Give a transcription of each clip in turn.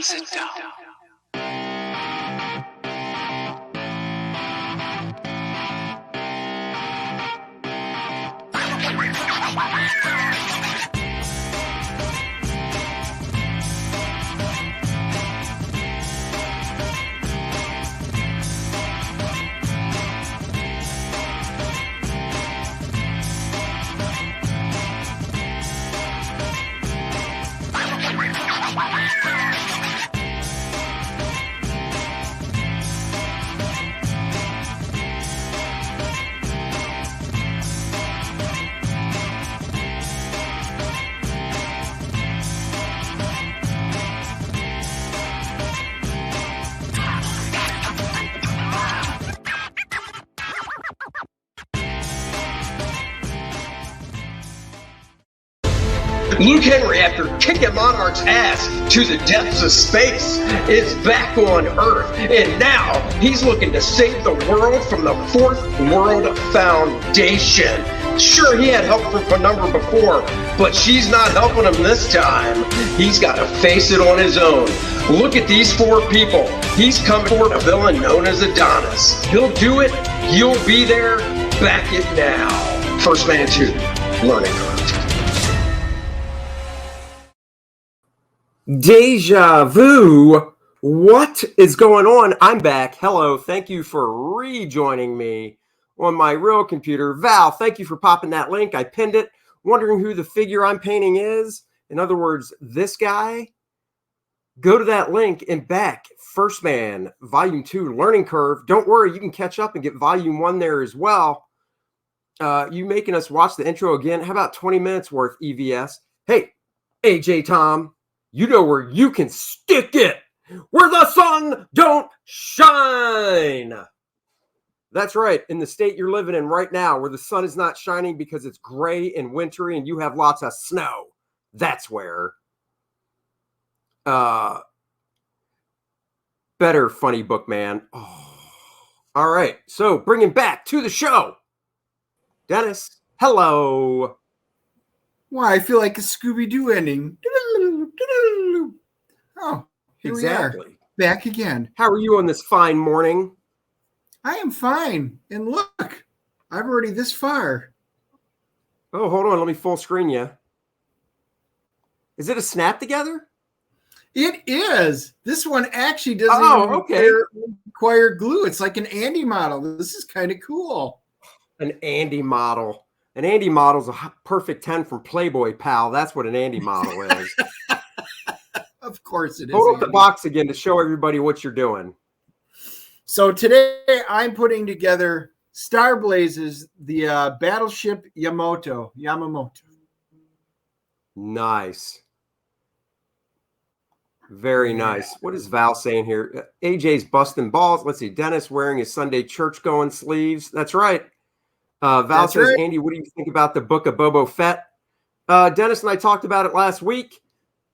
sit down. Luke Henry, after kicking Monarch's ass to the depths of space, is back on Earth, and now he's looking to save the world from the Fourth World Foundation. Sure, he had help from Penumbra before, but she's not helping him this time. He's got to face it on his own. Look at these four people. He's coming for a villain known as Adonis. He'll do it. You'll be there. Back it now. 1stMAN 2, Learning Curve. Deja vu. What is going on? I'm back. Hello. Thank you for rejoining me on my real computer. Val, thank you for popping that link. I pinned it. Wondering who the figure I'm painting is? In other words, this guy? Go to that link and back. 1stMAN, Volume 2, Learning Curve. Don't worry, you can catch up and get Volume 1 there as well. You making us watch the intro again? How about 20 minutes worth EVS? Hey, AJ Tom. You know where you can stick it, where the sun don't shine. That's right, in the state you're living in right now, where the sun is not shining because it's gray and wintry and you have lots of snow. That's where. Better funny book, man. Oh. All right, so bringing back to the show, Dennis. Hello. Why, I feel like a Scooby-Doo ending. Oh, here exactly. We are. Back again. How are you on this fine morning? I am fine. And look, I'm already this far. Oh, hold on. Let me full screen you. Is it a snap together? It is. This one actually doesn't require glue. It's like an Andy model. This is kind of cool. An Andy model. An Andy model is a perfect 10 from Playboy, pal. That's what an Andy model is. Of course it is. Hold up the box again to show everybody what you're doing. So today I'm putting together Star Blazes, the Battleship Yamato. Nice. Very nice. What is Val saying here? AJ's busting balls. Let's see. Dennis wearing his Sunday church-going sleeves. That's right. Val says, right. Andy, what do you think about the book of Boba Fett? Dennis and I talked about it last week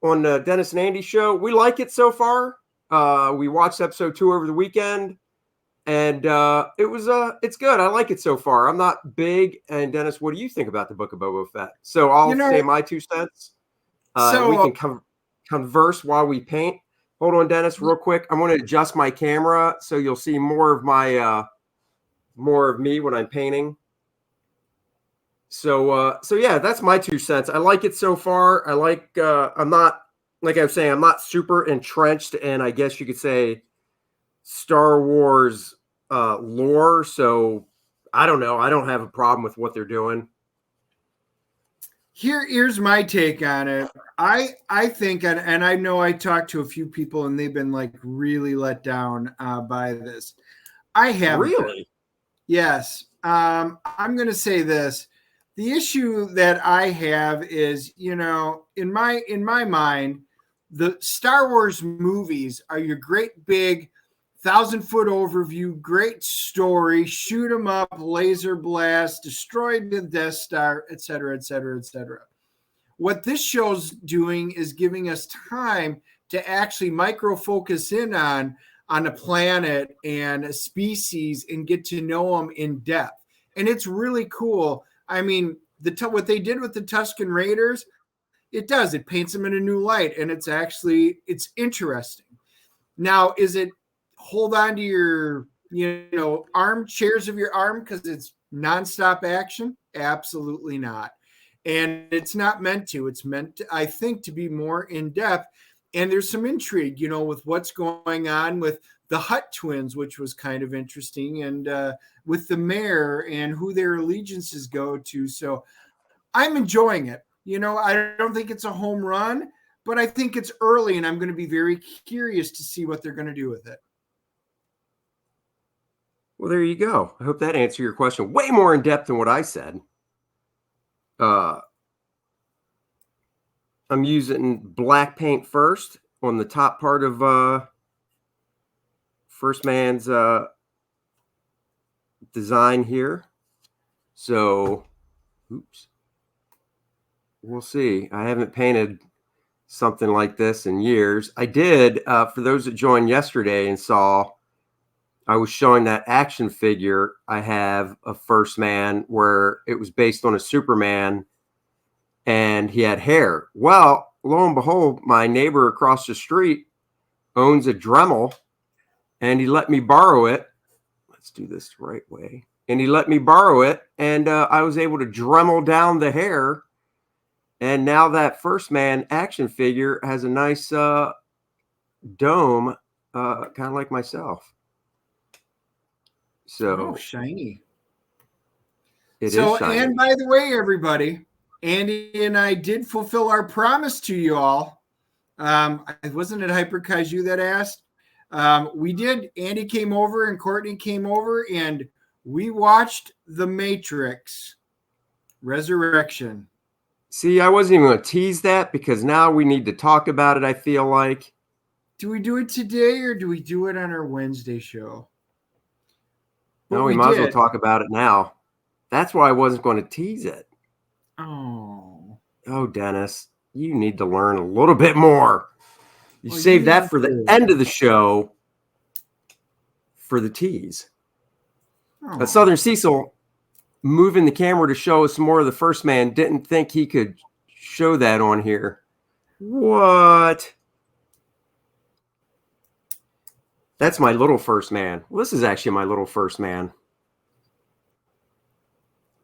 on the Dennis and Andy show. We like it so far. We watched episode 2 over the weekend, and it's good. I like it so far. I'm not big. And Dennis, what do you think about the book of Boba Fett? So I'll say my 2 cents. We can converse while we paint. Hold on, Dennis, real quick. I'm going to adjust my camera so you'll see more of my more of me when I'm painting. So yeah, that's my 2 cents. I like it so far. I like, I'm not, like I was saying, I'm not super entrenched in, I guess you could say, Star Wars lore. So I don't know. I don't have a problem with what they're doing. Here's my take on it. I think, and I know I talked to a few people and they've been like really let down by this. I have. Really? Yes. I'm going to say this. The issue that I have is, in my mind, the Star Wars movies are your great big 1,000-foot overview, great story, shoot 'em up, laser blast, destroy the Death Star, et cetera, et cetera, et cetera. What this show's doing is giving us time to actually micro focus in on a planet and a species and get to know them in depth. And it's really cool. I mean, what they did with the Tusken Raiders, It does. It paints them in a new light, and it's interesting. Now, is it hold on to your, armchairs of your arm because it's nonstop action? Absolutely not. And it's not meant to. It's meant to, I think, to be more in depth. And there's some intrigue, with what's going on with the Hutt twins, which was kind of interesting, and with the mayor and who their allegiances go to. So I'm enjoying it. I don't think it's a home run, but I think it's early, and I'm going to be very curious to see what they're going to do with it. Well, there you go. I hope that answered your question way more in depth than what I said. I'm using black paint first on the top part of 1stMAN's design here. So, oops. We'll see. I haven't painted something like this in years. I did, for those that joined yesterday and saw, I was showing that action figure I have of 1stMAN where it was based on a Superman and he had hair. Well, lo and behold, my neighbor across the street owns a Dremel and he let me borrow it. Let's do this the right way. And he let me borrow it, and I was able to Dremel down the hair. And now that 1stMAN action figure has a nice dome, kind of like myself. So shiny. It is shiny. And by the way, everybody, Andy and I did fulfill our promise to you all. Wasn't it Hyper Kaiju that asked? We did. Andy came over and Courtney came over, and we watched The Matrix Resurrection. See, I wasn't even going to tease that because now we need to talk about it, I feel like. Do we do it today or do we do it on our Wednesday show? No, we might as well talk about it now. That's why I wasn't going to tease it. Oh, Dennis, you need to learn a little bit more. You save that for the end of the show for the tease. Southern Cecil, moving the camera to show us more of the 1stMAN, didn't think he could show that on here. What? That's my little 1stMAN. Well, this is actually my little 1stMAN.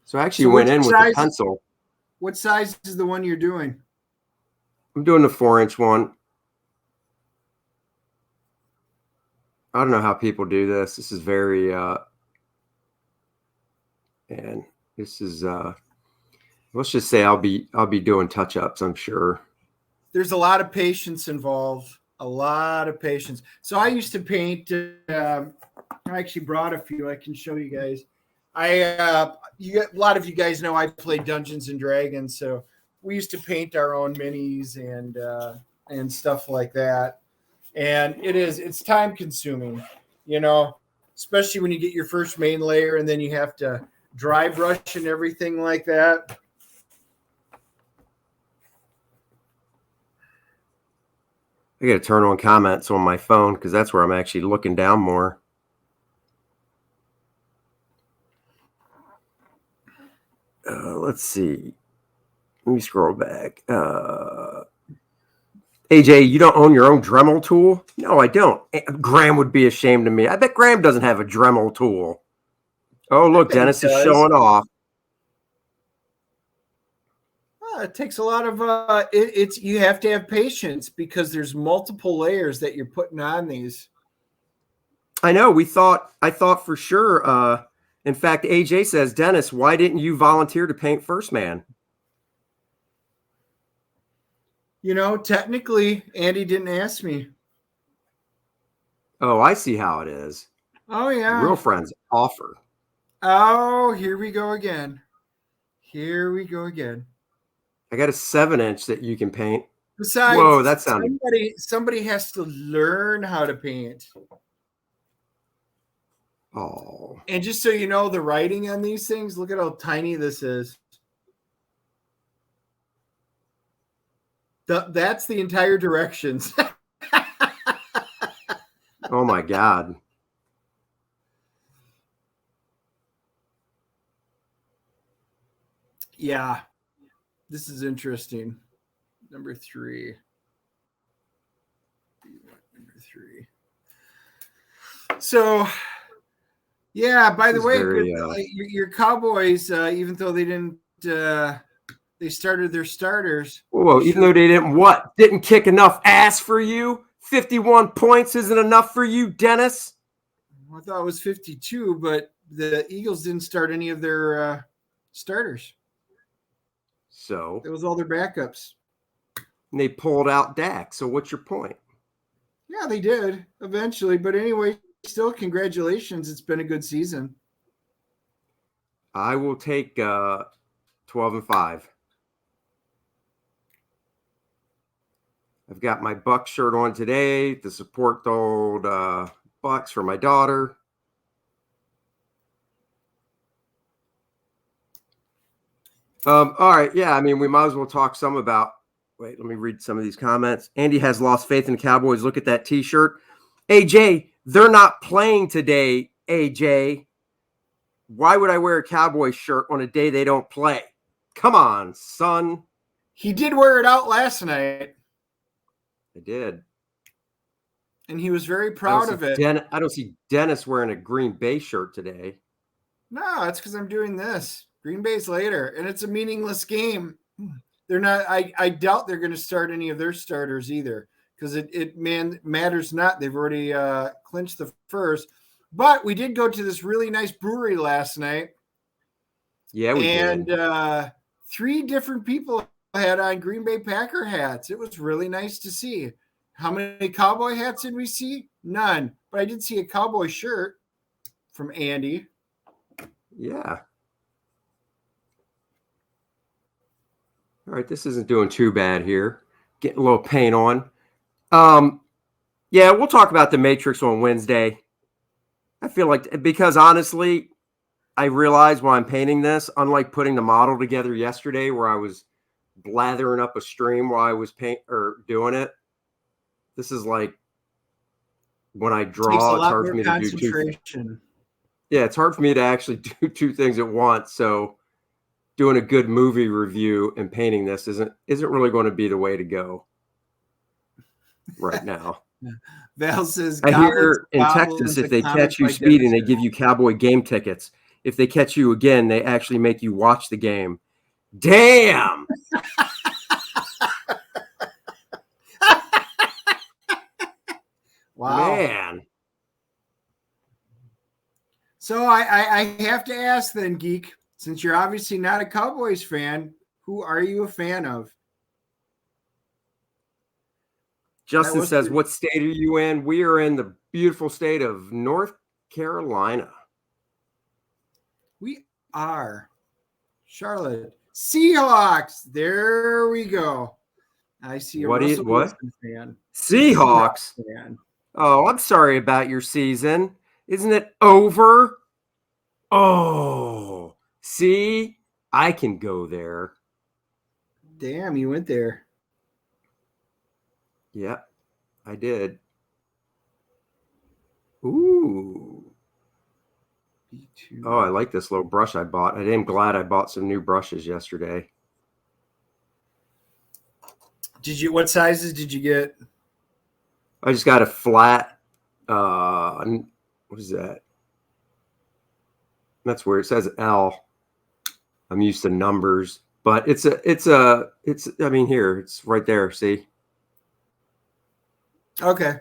So I actually went in with the pencil. What size is the one you're doing? I'm doing the 4-inch one. I don't know how people do this. This is very, and this is, let's just say I'll be doing touch-ups, I'm sure. There's a lot of patience involved. A lot of patience. So I used to paint. I actually brought a few. I can show you guys. A lot of you guys know I play Dungeons and Dragons, so we used to paint our own minis and stuff like that. And it's time consuming, especially when you get your first main layer and then you have to dry brush and everything like that. I got to turn on comments on my phone because that's where I'm actually looking down more. Let's see. Let me scroll back. AJ, you don't own your own Dremel tool? No, I don't. Graham would be ashamed of me. I bet Graham doesn't have a Dremel tool. Oh, look, Dennis is showing off. It takes a lot of you have to have patience because there's multiple layers that you're putting on these. I know. I thought for sure. In fact, AJ says, Dennis, why didn't you volunteer to paint 1stMAN? Technically, Andy didn't ask me. Oh, I see how it is. Oh, yeah. Real friends offer. Oh, here we go again. I got a 7-inch that you can paint. Besides, whoa, that sounded... somebody has to learn how to paint. Oh. And just so you know, the writing on these things, look at how tiny this is. That's the entire directions. Oh, my God. Yeah. This is interesting. Number 3. Number 3. So, yeah, by the way, your Cowboys, even though they didn't, they started their starters. Whoa, even though they didn't kick enough ass for you? 51 points isn't enough for you, Dennis? I thought it was 52, but the Eagles didn't start any of their starters. So it was all their backups. And they pulled out Dak. So what's your point? Yeah, they did eventually. But anyway, still, congratulations. It's been a good season. I will take 12-5. I've got my Bucks shirt on today to support the old Bucks for my daughter. All right. Yeah, I mean, we might as well talk some about – wait, let me read some of these comments. Andy has lost faith in the Cowboys. Look at that T-shirt. AJ, they're not playing today, AJ. Why would I wear a Cowboys shirt on a day they don't play? Come on, son. He did wear it out last night. I did. And he was very proud of it. I don't see Dennis wearing a Green Bay shirt today. No, it's because I'm doing this. Green Bay's later, and it's a meaningless game. They're not. I doubt they're going to start any of their starters either, because it matters not. They've already clinched the first. But we did go to this really nice brewery last night. Yeah, we did. And 3 different people had on Green Bay Packer hats. It was really nice to see. How many Cowboy hats did we see? None. But I did see a Cowboy shirt from Andy. Yeah. All right, this isn't doing too bad here. Getting a little paint on. Yeah, we'll talk about the Matrix on Wednesday. I feel like, because honestly, I realize while I'm painting this, unlike putting the model together yesterday where I was blathering up a stream while I was doing it, this is like when I draw, it's hard for me to do 2 things. Yeah, it's hard for me to actually do 2 things at once. So doing a good movie review and painting this isn't really going to be the way to go right now. Val says, I hear in Texas, if they catch you speeding, they give you Cowboy game tickets. If they catch you again, they actually make you watch the game. Damn. Wow. Man. So I have to ask then, Geek, since you're obviously not a Cowboys fan, who are you a fan of? Justin says, what state are you in? We are in the beautiful state of North Carolina. We are. Charlotte. Seahawks. There we go. I see a Russell Wilson fan. Seahawks? Fan. Oh, I'm sorry about your season. Isn't it over? Oh, see? I can go there. Damn, you went there. Yeah, I did. Ooh. Oh, I like this little brush I bought. I am glad I bought some new brushes yesterday. What sizes did you get? I just got a flat. What is that? That's where it says L. I'm used to numbers, but I mean, here, it's right there. See? Okay.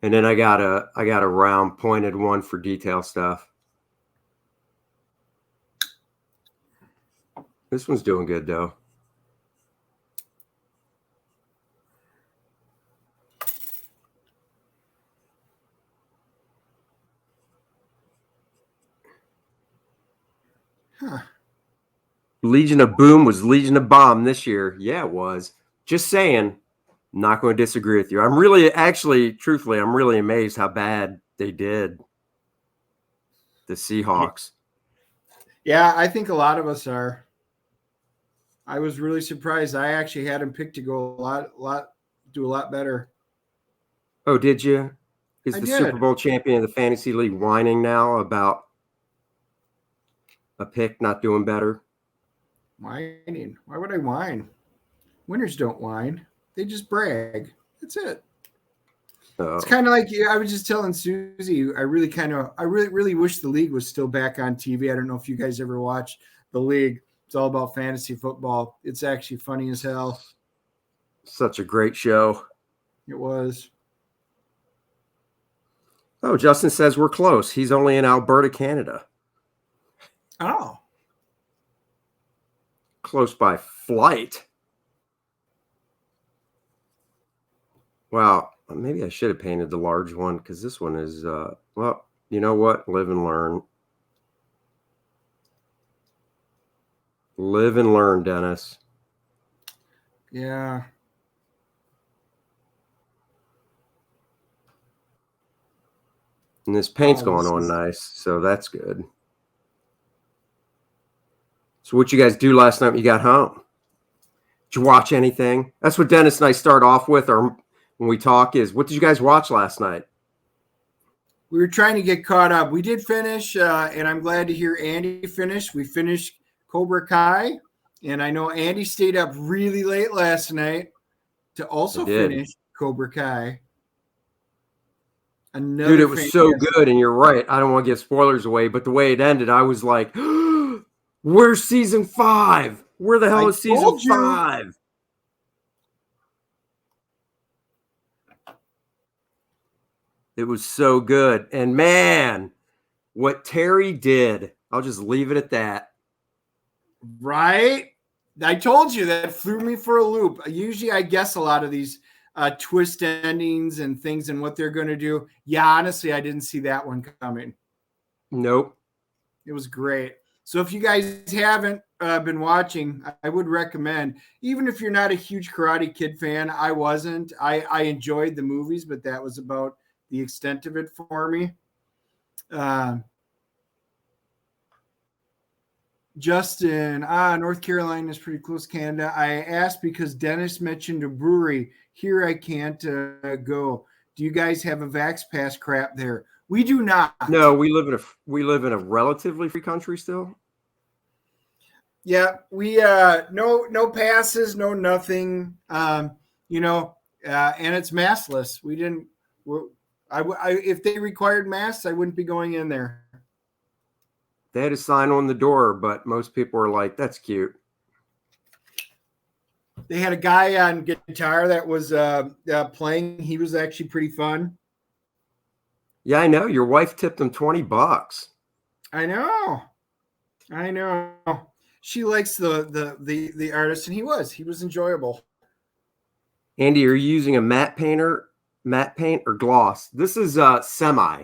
And then I got a round pointed one for detail stuff. This one's doing good though. Huh. Legion of Boom was Legion of Bomb this year. Yeah, it was. Just saying. I'm not going to disagree with you. I'm really, truthfully, I'm really amazed how bad they did. The Seahawks. Yeah, I think a lot of us are. I was really surprised. I actually had him picked to go do a lot better. Oh, did you? Is the Super Bowl champion of the Fantasy League whining now about a pick not doing better? Whining? Why would I whine? Winners don't whine. They just brag. That's it. Oh. It's kind of like I was just telling Susie. I really wish the league was still back on TV. I don't know if you guys ever watched the league. It's all about fantasy football. It's actually funny as hell. Such a great show. It was. Oh, Justin says we're close. He's only in Alberta, Canada. Oh. Close by flight. Wow. Maybe I should have painted the large one because this one is, well, you know what? Live and learn. Live and learn, Dennis. Yeah. And this paint's going on nice, so that's good. So what you guys do last night when you got home? Did you watch anything? That's what Dennis and I start off with, or when we talk, is what did you guys watch last night? We were trying to get caught up. We did finish, and I'm glad to hear Andy finished. We finished Cobra Kai, and I know Andy stayed up really late last night to also finish Cobra Kai. Dude, it was so good, and you're right. I don't want to give spoilers away, but the way it ended, I was like, where's season 5? Where the hell is season 5? It was so good. And man, what Terry did, I'll just leave it at that. Right? I told you that threw me for a loop. Usually I guess a lot of these twist endings and things and what they're going to do. Yeah, honestly, I didn't see that one coming. Nope. It was great. So if you guys haven't been watching, I would recommend, even if you're not a huge Karate Kid fan, I wasn't. I enjoyed the movies, but that was about the extent of it for me. Justin, North Carolina is pretty close to Canada. I asked because Dennis mentioned a brewery. Here I can't go. Do you guys have a Vax Pass crap there? We do not. No, we live in a relatively free country still. Yeah, we no passes, no nothing. And it's maskless. We didn't. If they required masks, I wouldn't be going in there. They had a sign on the door, but most people were like, "That's cute." They had a guy on guitar that was playing. He was actually pretty fun. Yeah, I know. Your wife tipped him $20. I know. She likes the artist, and he was enjoyable. Andy, are you using a matte paint or gloss? This is semi.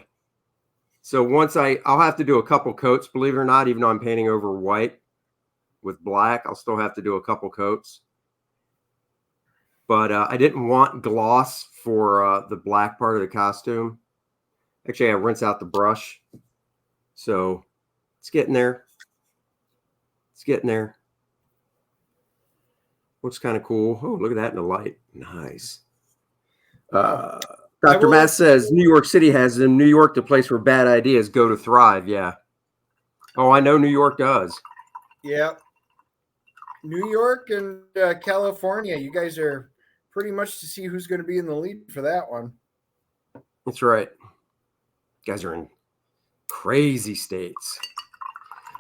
So once I'll have to do a couple coats, believe it or not, even though I'm painting over white with black, I'll still have to do a couple coats. But I didn't want gloss for the black part of the costume. Actually, I rinse out the brush. So it's getting there. Looks kind of cool. Oh, look at that in the light. Nice. Dr. Matt says New York City has in New York the place where bad ideas go to thrive. Yeah. Oh, I know New York does. Yeah. New York and California, you guys are pretty much to see who's going to be in the lead for that one. That's right. You guys are in crazy states.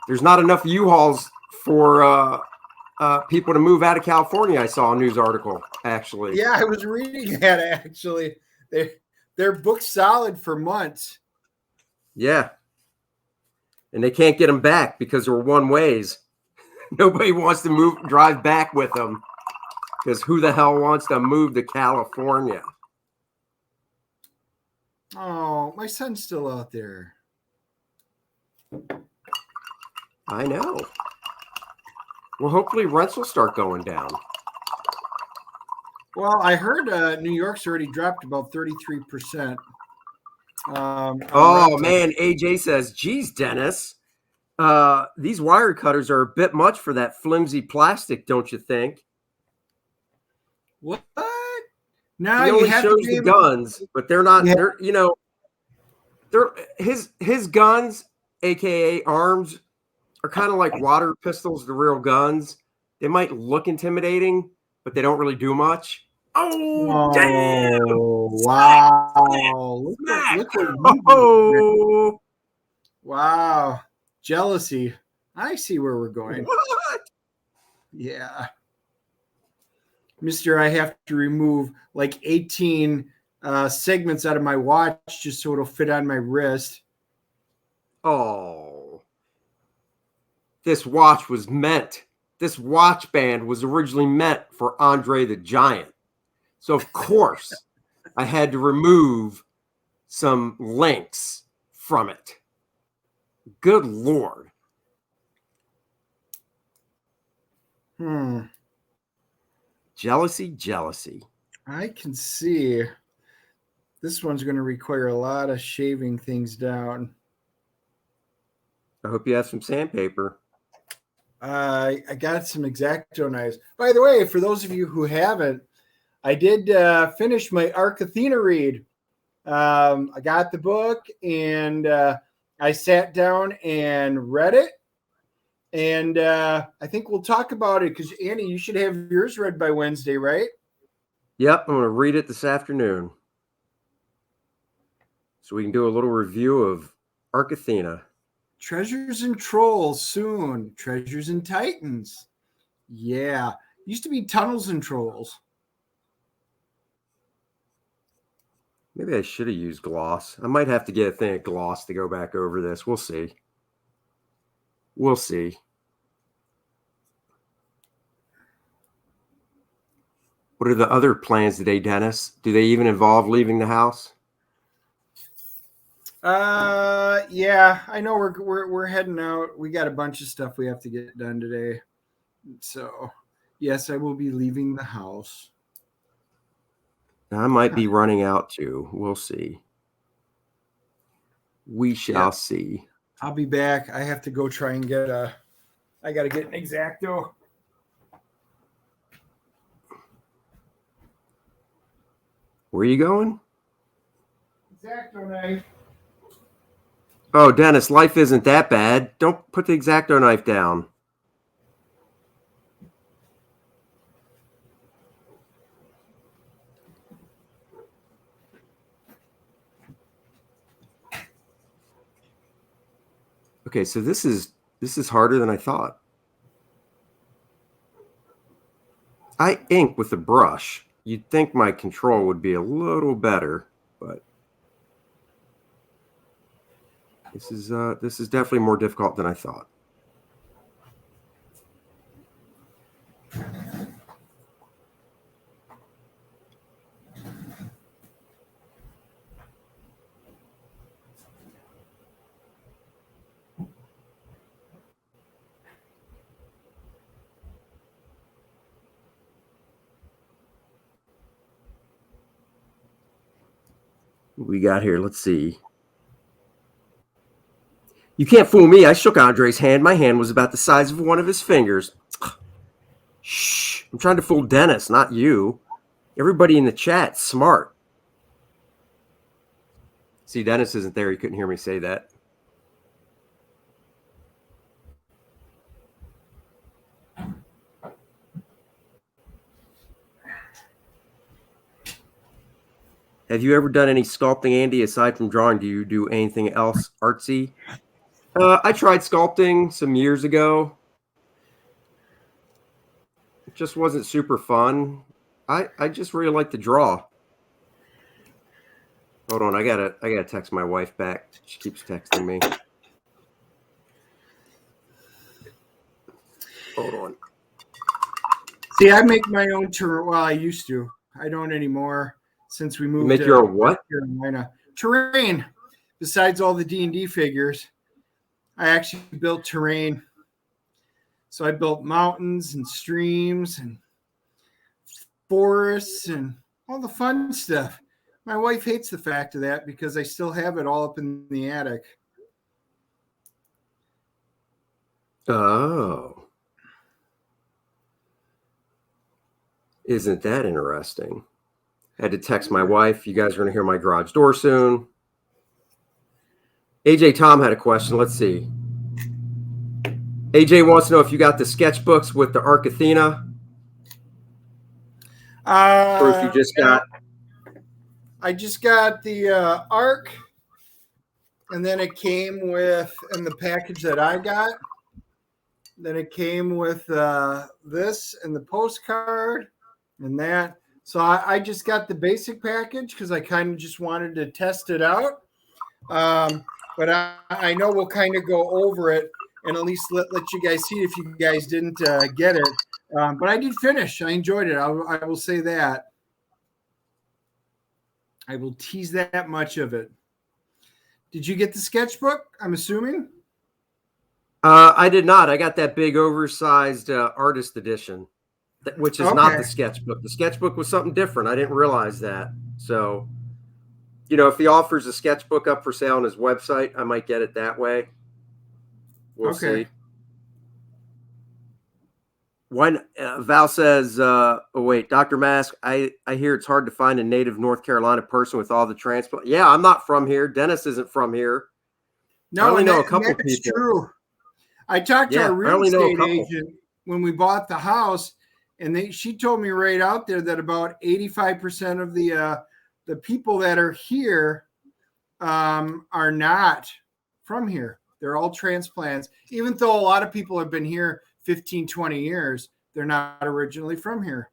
There's not enough U-Hauls for people to move out of California. I saw a news article, actually. Yeah, I was reading that, actually. They're booked solid for months. Yeah. And they can't get them back because they're one ways. Nobody wants to drive back with them because who the hell wants to move to California? Oh, my son's still out there. I know. Well, hopefully rents will start going down. Well, I heard New York's already dropped about 33%. Man, AJ says, geez, Dennis, these wire cutters are a bit much for that flimsy plastic, don't you think? What? No, he only shows the guns, but they're not. Yeah. They're his guns, aka arms, are kind of like water pistols, the real guns. They might look intimidating, but they don't really do much. Oh, damn! Oh, wow. Look what you Oh, wow. Jealousy. I see where we're going. what? Yeah. Mister, I have to remove like 18 segments out of my watch just so it'll fit on my wrist. Oh, this watch band was originally meant for Andre the Giant. So, of course, I had to remove some links from it. Good Lord. Jealousy. I can see. This one's going to require a lot of shaving things down. I hope you have some sandpaper. I got some X-Acto knives. By the way, for those of you who haven't, I did finish my Arc Athena read. I got the book and I sat down and read it. And I think we'll talk about it because, Andy, you should have yours read by Wednesday, right? Yep, I'm going to read it this afternoon. So we can do a little review of Arc Athena. Treasures and Trolls soon. Treasures and Titans. Yeah. Used to be Tunnels and Trolls. Maybe I should have used gloss. I might have to get a thing of gloss to go back over this. We'll see. We'll see. What are the other plans today, Dennis? Do they even involve leaving the house? Yeah, I know we're heading out. We got a bunch of stuff we have to get done today. So, yes, I will be leaving the house. I might be running out too. We'll see. We shall see. I'll be back. I have to go try and get I got to get an X-Acto. Where are you going? X-Acto knife. Oh, Dennis, life isn't that bad. Don't put the X-Acto knife down. Okay, so this is harder than I thought. I ink with a brush. You'd think my control would be a little better, but this is definitely more difficult than I thought. What we got here? Let's see. You can't fool me. I shook Andre's hand. My hand was about the size of one of his fingers. Shh. I'm trying to fool Dennis, not you. Everybody in the chat's smart. See, Dennis isn't there. He couldn't hear me say that. Have you ever done any sculpting, Andy, aside from drawing? Do you do anything else artsy? I tried sculpting some years ago. It just wasn't super fun. I just really like to draw. Hold on, I gotta text my wife back. She keeps texting me. Hold on. See, I make my own terrain. Well, I used to. I don't anymore since we moved. You make your own what? Carolina. Terrain. Besides all the D&D figures, I actually built terrain. So I built mountains and streams and forests and all the fun stuff. My wife hates the fact of that because I still have it all up in the attic. Oh. Isn't that interesting? I had to text my wife. You guys are going to hear my garage door soon. AJ Tom had a question. Let's see. AJ wants to know if you got the sketchbooks with the Arc Athena. Or if you just got. I just got the ARC, and then it came with, in the package that I got, then it came with this and the postcard and that. So I just got the basic package because I kind of just wanted to test it out. But I know we'll kind of go over it and at least let you guys see it if you guys didn't get it. But I did finish. I enjoyed it. I will say that. I will tease that much of it. Did you get the sketchbook? I'm assuming. I did not. I got that big oversized artist edition, which is not the sketchbook. The sketchbook was something different. I didn't realize that. So, if he offers a sketchbook up for sale on his website, I might get it that way. We'll see. When Val says, "Oh wait, Dr. Mask, I hear it's hard to find a native North Carolina person with all the transplant." Yeah, I'm not from here. Dennis isn't from here. No, I only know a couple people. True. I talked to a real estate agent when we bought the house, and she told me right out there that about 85% of the people that are here are not from here. They're all transplants. Even though a lot of people have been here 15, 20 years, they're not originally from here.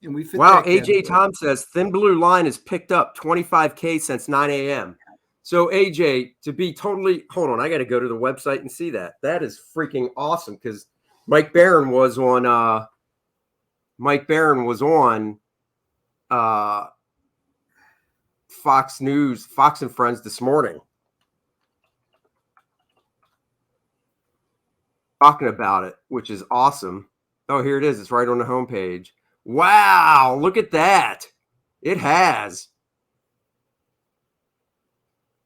And we fit. Wow, AJ Tom says Thin Blue Line has picked up 25K since 9 a.m. So AJ, to be totally, hold on, I got to go to the website and see that. That is freaking awesome because Mike Barron was on Fox News, Fox and Friends this morning, talking about it, which is awesome. Oh, here it is. It's right on the homepage. Wow, look at that. It has.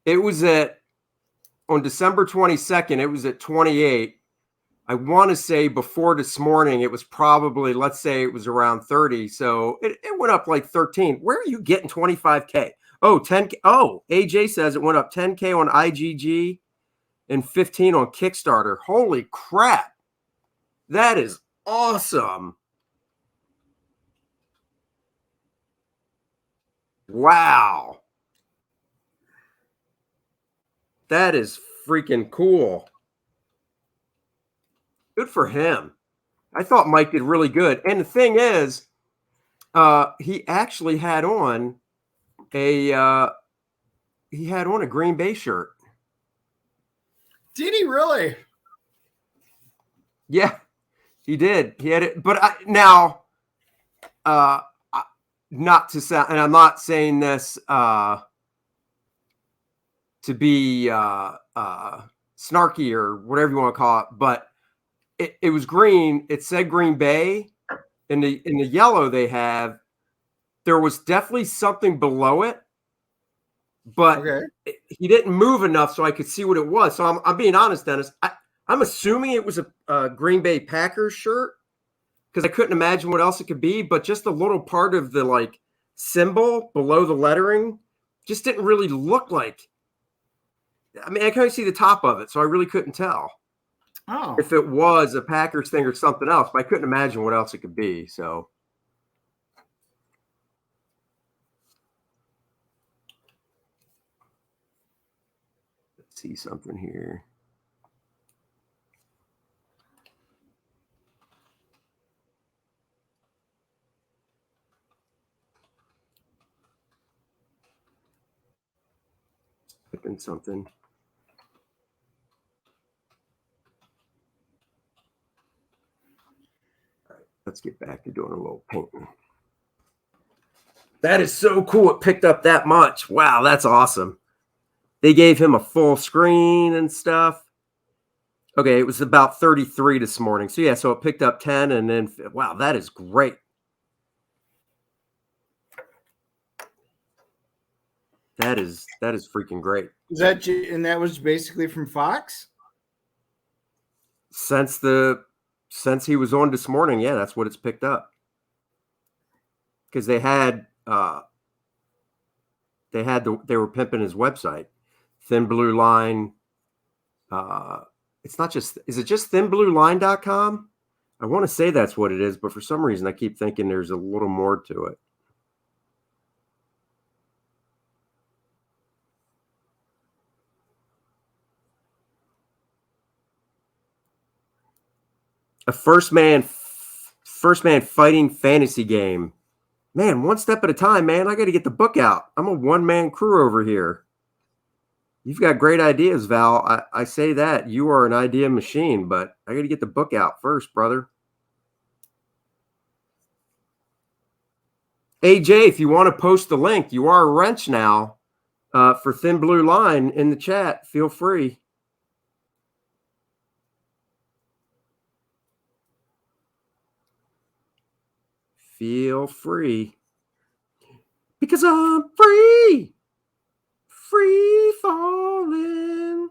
It was on December 22nd, it was at 28. I want to say before this morning, it was probably, let's say it was around 30. So it went up like 13. Where are you getting 25K? Oh, 10K. Oh, AJ says it went up 10K on IGG and 15 on Kickstarter. Holy crap. That is awesome. Wow. That is freaking cool. Good for him. I thought Mike did really good. And the thing is, he actually had on a Green Bay shirt. Did he really? Yeah, he did. He had it. But not to sound, and I'm not saying this to be snarky or whatever you want to call it, but it was green. It said Green Bay. In the yellow they have, there was definitely something below it, but he didn't move enough so I could see what it was. So I'm being honest, Dennis. I'm assuming it was a Green Bay Packers shirt because I couldn't imagine what else it could be. But just a little part of the symbol below the lettering just didn't really look like. I mean, I couldn't see the top of it, so I really couldn't tell if it was a Packers thing or something else. But I couldn't imagine what else it could be. So. Let's see something here. Putting something. All right, let's get back to doing a little painting. That is so cool. It picked up that much. Wow, that's awesome. They gave him a full screen and stuff. Okay, it was about 33 this morning. So yeah, so it picked up 10 and then wow, that is great. That is freaking great. And that was basically from Fox? Since he was on this morning, yeah, that's what it's picked up. Because they were pimping his website. Thin Blue Line. It's not just, is it just thinblueline.com? I want to say that's what it is, but for some reason I keep thinking there's a little more to it. A first man fighting fantasy game. Man, one step at a time, man. I got to get the book out. I'm a one-man crew over here. You've got great ideas, Val. I say that. You are an idea machine, but I got to get the book out first, brother. AJ, if you want to post the link, you are a wrench now for Thin Blue Line in the chat. Feel free. Feel free. Because I'm free. Free falling.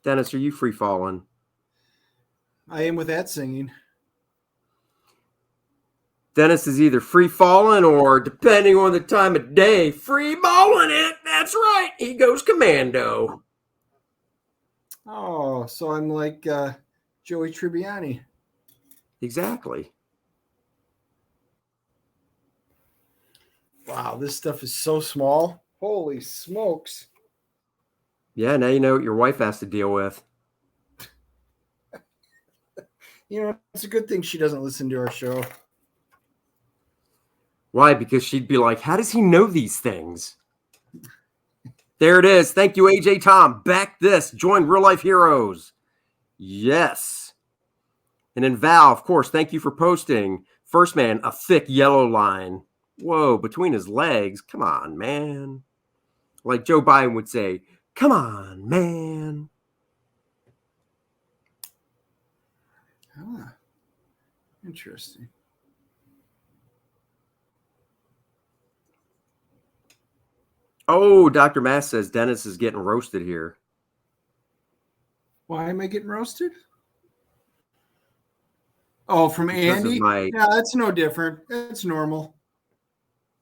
Dennis, are you free falling? I am with that singing. Dennis is either free falling or, depending on the time of day, free balling it. That's right. He goes commando. Oh, so I'm like Joey Tribbiani. Exactly. Wow, this stuff is so small. Holy smokes. Yeah, now you know what your wife has to deal with. You know, it's a good thing she doesn't listen to our show. Why? Because she'd be like, how does he know these things? There it is. Thank you, AJ Tom. Back this. Join Real Life Heroes. Yes. And then Val, of course, thank you for posting. 1stMAN, a thick yellow line. Whoa, between his legs. Come on, man. Like Joe Biden would say, come on, man. Ah, interesting. Oh, Dr. Mass says Dennis is getting roasted here. Why am I getting roasted? Oh, from Because Andy? Yeah, that's no different. That's normal.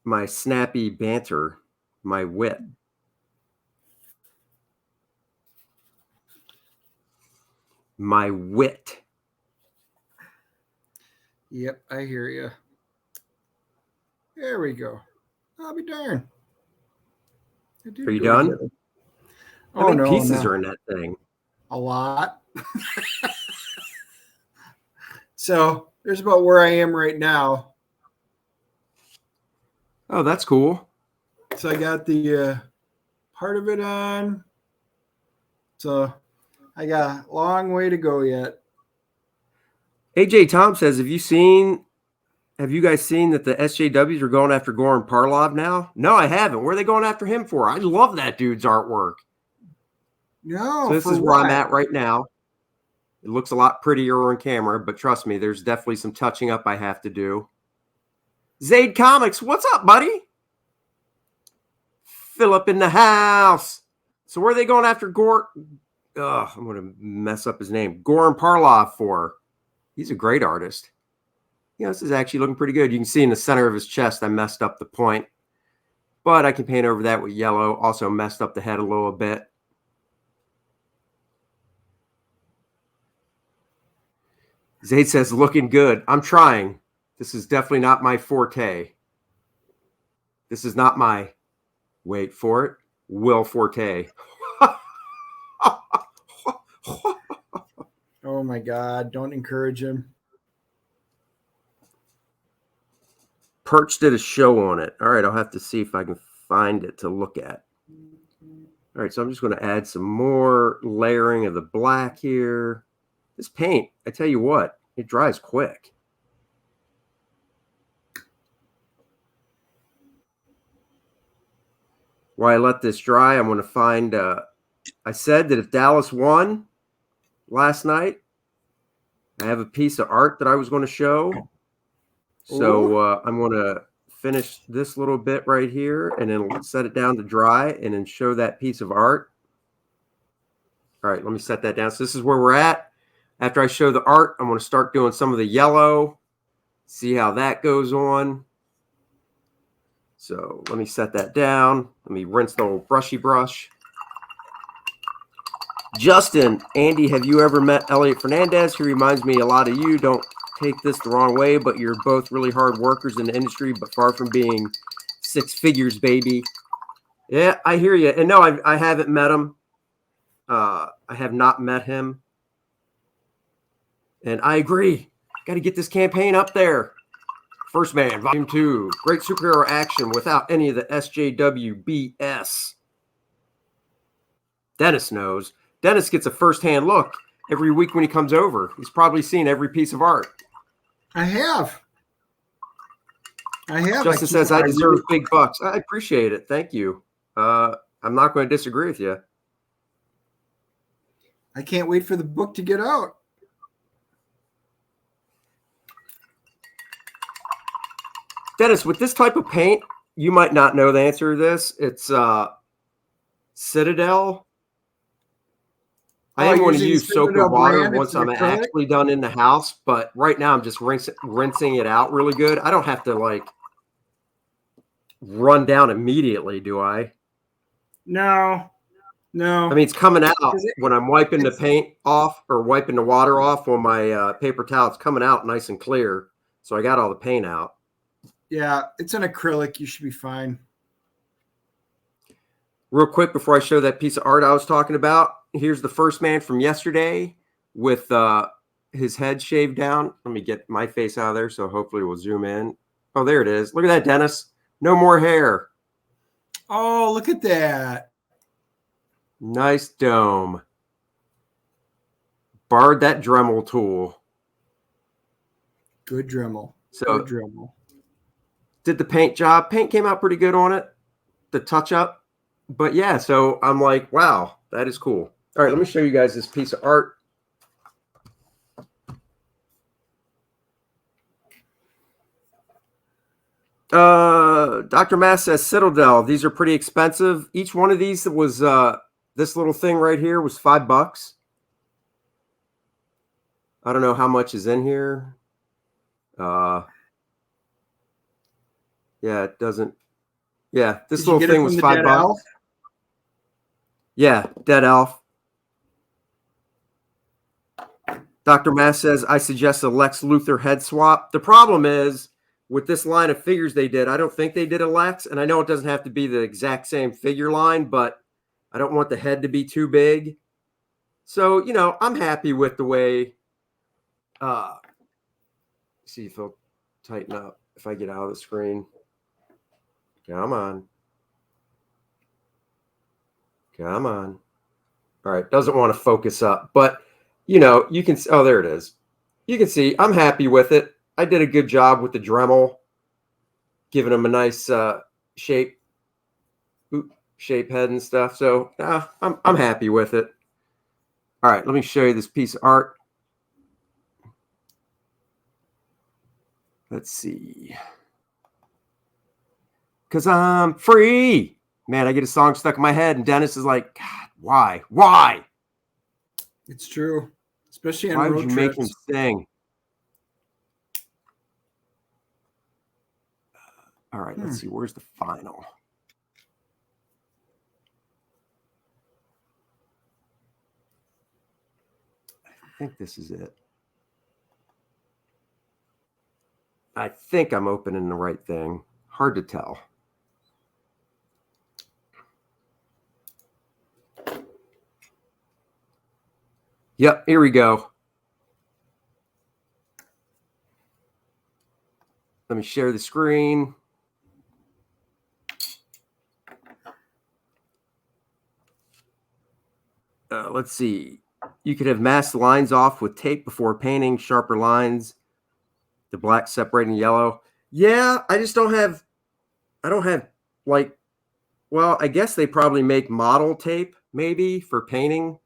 My snappy banter, my wit. My wit. Yep, I hear you. There we go. I'll be darned. Are you done? How many pieces no. are in that thing? A lot. So there's about where I am right now. Oh, that's cool. So I got the part of it on. So I got a long way to go yet. AJ Tom says, have you guys seen that the SJWs are going after Goran Parlov now? No, I haven't. Where are they going after him for? I love that dude's artwork. No. So this is where I'm at right now. It looks a lot prettier on camera, but trust me, there's definitely some touching up I have to do. Zaid Comics, what's up, buddy? Philip in the house. So where are they going after I'm going to mess up his name. Goran Parlov for? He's a great artist. You know, this is actually looking pretty good. You can see in the center of his chest, I messed up the point. But I can paint over that with yellow. Also messed up the head a little bit. Zaid says, looking good. I'm trying. This is definitely not my forte. This is not my, wait for it, Will Forte. Oh, my God. Don't encourage him. Perch did a show on it. All right, I'll have to see if I can find it to look at. All right, so I'm just going to add some more layering of the black here. This paint, I tell you what, it dries quick. While I let this dry, I'm going to find, I said that if Dallas won last night, I have a piece of art that I was going to show. So I'm going to finish this little bit right here and then set it down to dry and then show that piece of art. All right, let me set that down. So this is where we're at. After I show the art, I'm going to start doing some of the yellow. See how that goes on. So let me set that down. Let me rinse the old brushy brush. Justin, Andy, have you ever met Elliot Fernandez? He reminds me a lot of you. Don't take this the wrong way, but you're both really hard workers in the industry, but far from being six figures, baby. Yeah, I hear you. And no, I haven't met him. I have not met him. And I agree. Got to get this campaign up there. 1stMAN, Volume 2. Great superhero action without any of the SJW BS. Dennis knows. Dennis gets a first-hand look every week when he comes over. He's probably seen every piece of art. I have. Justin says, I deserve big bucks. I appreciate it. Thank you. I'm not going to disagree with you. I can't wait for the book to get out. Dennis, with this type of paint, you might not know the answer to this. It's Citadel. I am going to use soap and water once I'm actually done in the house, but right now I'm just rinsing it out really good. I don't have to like run down immediately, do I? No. I mean, it's coming out when I'm wiping the paint off or wiping the water off on my paper towel. It's coming out nice and clear. So I got all the paint out. Yeah, it's an acrylic. You should be fine. Real quick before I show that piece of art I was talking about, here's the 1stMAN from yesterday with his head shaved down. Let me get my face out of there so hopefully we'll zoom in. Oh, there it is. Look at that, Dennis. No more hair. Oh, look at that. Nice dome. Borrowed that Dremel tool. Good Dremel. So good Dremel. Did the paint job. Paint came out pretty good on it. The touch up. But yeah, so I'm like, wow, that is cool. All right, let me show you guys this piece of art. Dr. Mass says Citadel. These are pretty expensive. Each one of these was this little thing right here was $5. I don't know how much is in here. Yeah, it doesn't. Yeah, this little thing was $5. Yeah, Dead Elf. Dr. Mass says, I suggest a Lex Luthor head swap. The problem is, with this line of figures they did, I don't think they did a Lex, and I know it doesn't have to be the exact same figure line, but I don't want the head to be too big. So, you know, I'm happy with the way, see if it'll tighten up if I get out of the screen. Come on. Come on. All right, doesn't want to focus up, but, you know, you can, oh, there it is. You can see I'm happy with it. I did a good job with the Dremel, giving him a nice shape head and stuff. So I'm happy with it. All right, let me show you this piece of art. Let's see. Because I'm free. Man, I get a song stuck in my head, and Dennis is like, God, why? Why? It's true. Especially on why road would you trips. make him sing? All right, let's see. Where's the final? I think this is it. I think I'm opening the right thing. Hard to tell. Yep, here we go. Let me share the screen. Let's see. You could have masked lines off with tape before painting, sharper lines, the black separating yellow. Yeah, I just don't have, like, well, I guess they probably make model tape maybe for painting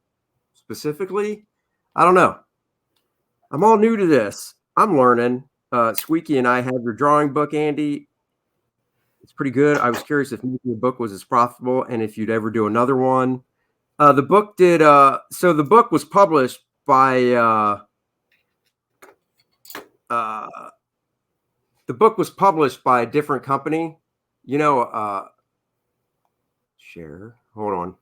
specifically. I don't know. I'm all new to this. I'm learning. Squeaky and I have your drawing book, Andy. It's pretty good. I was curious if making a book was as profitable and if you'd ever do another one. The book did. So the book was published by. The book was published by a different company. You know. Share. Hold on. I'm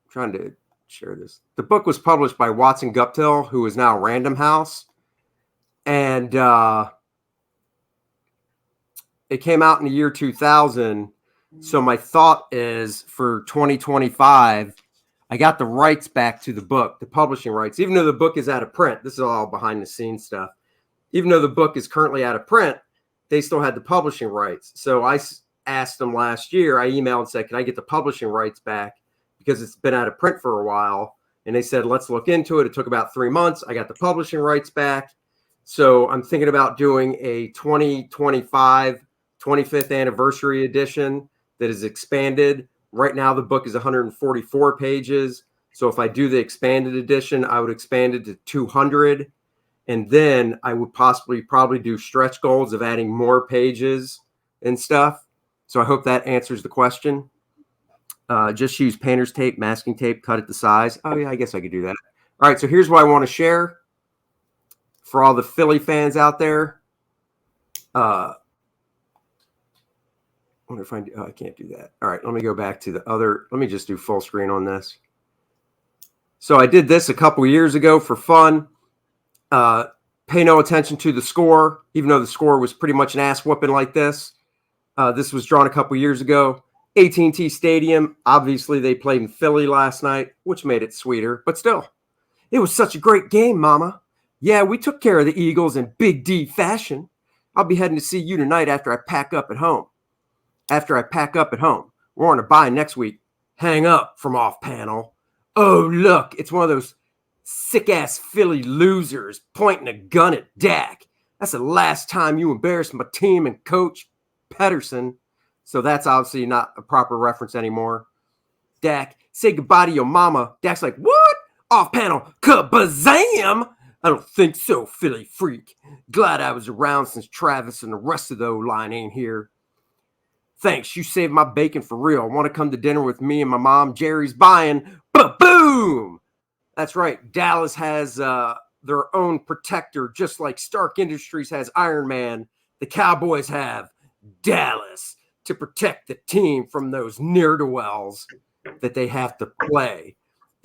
trying to share this. The book was published by Watson Guptill, who is now Random House. And it came out in the year 2000. So my thought is for 2025, I got the rights back to the book, the publishing rights, even though the book is out of print. This is all behind the scenes stuff. Even though the book is currently out of print, they still had the publishing rights. So I asked them last year, I emailed and said, can I get the publishing rights back? Because it's been out of print for a while. And they said, let's look into it. It took about 3 months. I got the publishing rights back. So I'm thinking about doing a 2025 25th anniversary edition that is expanded. Right now, the book is 144 pages. So if I do the expanded edition, I would expand it to 200. And then I would probably do stretch goals of adding more pages and stuff. So I hope that answers the question. Just use painter's tape, masking tape, cut it to size. Oh, yeah, I guess I could do that. All right, so here's what I want to share for all the Philly fans out there. I wonder if I can't do that. All right, let me go back to the other. Let me just do full screen on this. So I did this a couple years ago for fun. Pay no attention to the score, even though the score was pretty much an ass whooping like this. This was drawn a couple years ago. AT&T Stadium. Obviously, they played in Philly last night, which made it sweeter. But still, it was such a great game, Mama. Yeah, we took care of the Eagles in Big D fashion. I'll be heading to see you tonight after I pack up at home. We're on a bye next week. Hang up from off panel. Oh, look, it's one of those sick-ass Philly losers pointing a gun at Dak. That's the last time you embarrassed my team and coach, Pedersen. So that's obviously not a proper reference anymore. Dak, say goodbye to your mama. Dak's like, what? Off panel, kabazam! I don't think so, Philly freak. Glad I was around since Travis and the rest of the O-line ain't here. Thanks, you saved my bacon for real. Want to come to dinner with me and my mom? Jerry's buying. Ba-boom! That's right. Dallas has their own protector, just like Stark Industries has Iron Man. The Cowboys have Dallas to protect the team from those ne'er-do-wells that they have to play.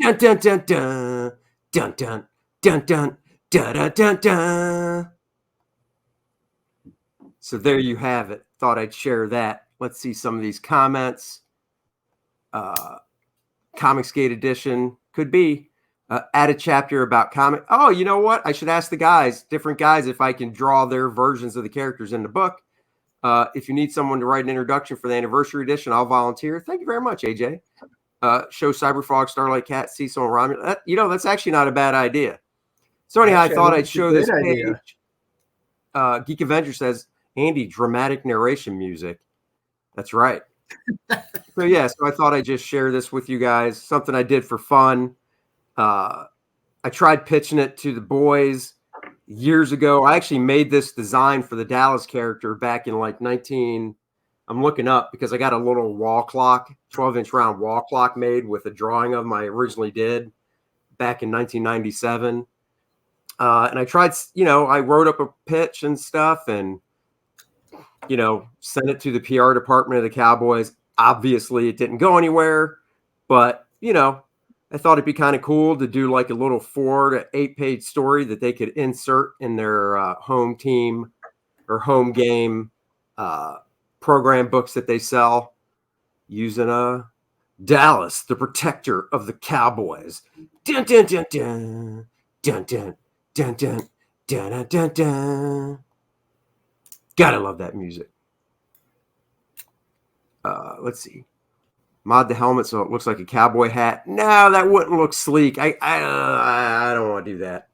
Dun dun dun dun dun dun dun dun dun dun dun dun. So there you have it. Thought I'd share that. Let's see some of these comments. Comicsgate edition could be. Add a chapter about comic. Oh, you know what? I should ask the guys, different guys, if I can draw their versions of the characters in the book. If you need someone to write an introduction for the anniversary edition, I'll volunteer. Thank you very much, AJ. Show Cyberfrog, Starlight Cat, Cecil, and Romulus. That's actually not a bad idea. So anyhow, I thought I'd show this page. Geek Avenger says, Andy, dramatic narration music. That's right. So I thought I'd just share this with you guys. Something I did for fun. I tried pitching it to the boys years ago. I actually made this design for the Dallas character back in I'm looking up because I got a little wall clock, 12-inch round wall clock made with a drawing of them I originally did back in 1997. And I tried, I wrote up a pitch and stuff and, sent it to the PR department of the Cowboys. Obviously, it didn't go anywhere, but, I thought it'd be kind of cool to do like a little 4 to 8 page story that they could insert in their home team or home game program books that they sell using Dallas, the protector of the Cowboys. Dun, dun, dun, dun, dun, dun, dun, dun, dun, dun, dun. Gotta love that music. Let's see. Mod the helmet so it looks like a cowboy hat. No, that wouldn't look sleek. I don't want to do that.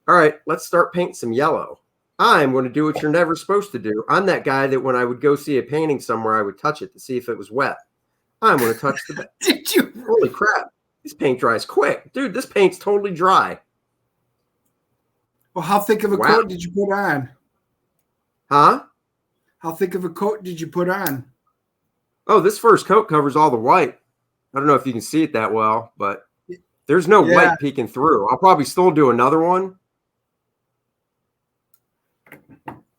All right, let's start painting some yellow. I'm going to do what you're never supposed to do. I'm that guy that when I would go see a painting somewhere, I would touch it to see if it was wet. I'm going to touch the... Did you? Holy crap. This paint dries quick. Dude, this paint's totally dry. Well, how thick of a coat did you put on? Huh? How thick of a coat did you put on? Oh, this first coat covers all the white. I don't know if you can see it that well, but there's no white peeking through. I'll probably still do another one.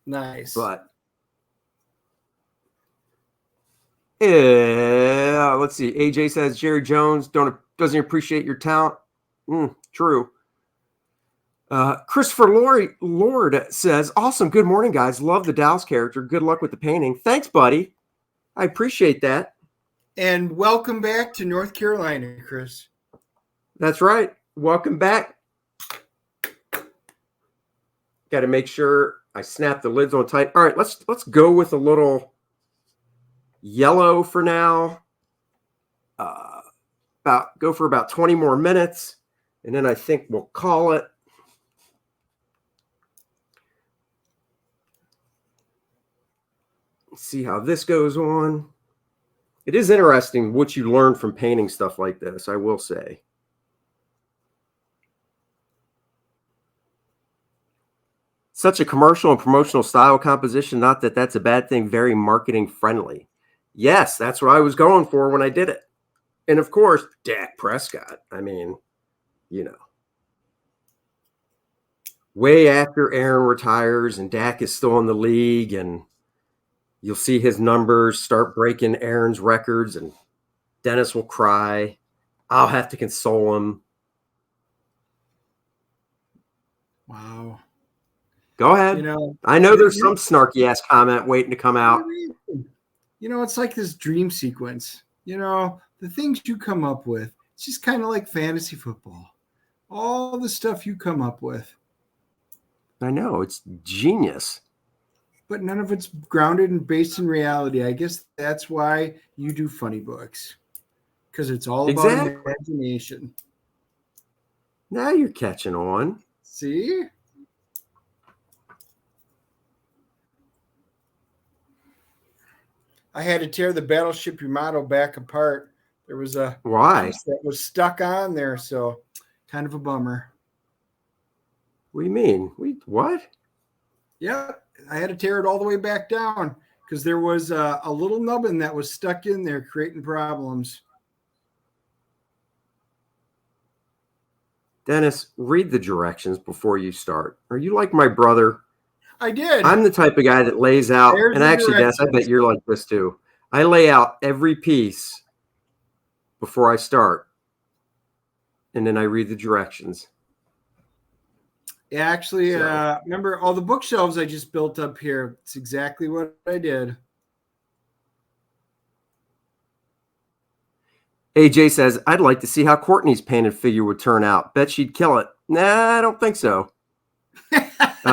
Nice. But Let's see. AJ says Jerry Jones doesn't appreciate your talent. True. Christopher Lord says, awesome. Good morning, guys. Love the Dallas character. Good luck with the painting. Thanks, buddy. I appreciate that. And welcome back to North Carolina, Chris. That's right. Welcome back. Got to make sure I snap the lids on tight. All right, let's go with a little yellow for now. Go for about 20 more minutes, and then I think we'll call it. Let's see how this goes on. It is interesting what you learn from painting stuff like this, I will say. Such a commercial and promotional style composition, not that that's a bad thing, very marketing friendly. Yes, that's what I was going for when I did it. And of course, Dak Prescott. I mean, way after Aaron retires and Dak is still in the league, and you'll see his numbers start breaking Aaron's records, and Dennis will cry. I'll have to console him. Wow. Go ahead. I know there's some snarky ass comment waiting to come out. It's like this dream sequence. The things you come up with, it's just kind of like fantasy football. All the stuff you come up with. I know, it's genius. But none of it's grounded and based in reality. I guess that's why you do funny books. Because it's all about imagination. Now you're catching on. See? I had to tear the Battleship Yamato back apart. There was a piece that was stuck on there, so kind of a bummer. What do you mean? What? Yeah, I had to tear it all the way back down because there was a little nubbin that was stuck in there creating problems. Dennis, read the directions before you start. Are you like my brother? I did. I'm the type of guy that lays out, and actually, Dennis, I bet you're like this too. I lay out every piece before I start, and then I read the directions. Yeah, actually, remember all the bookshelves I just built up here? It's exactly what I did. AJ says, I'd like to see how Courtney's painted figure would turn out. Bet she'd kill it. Nah, I don't think so.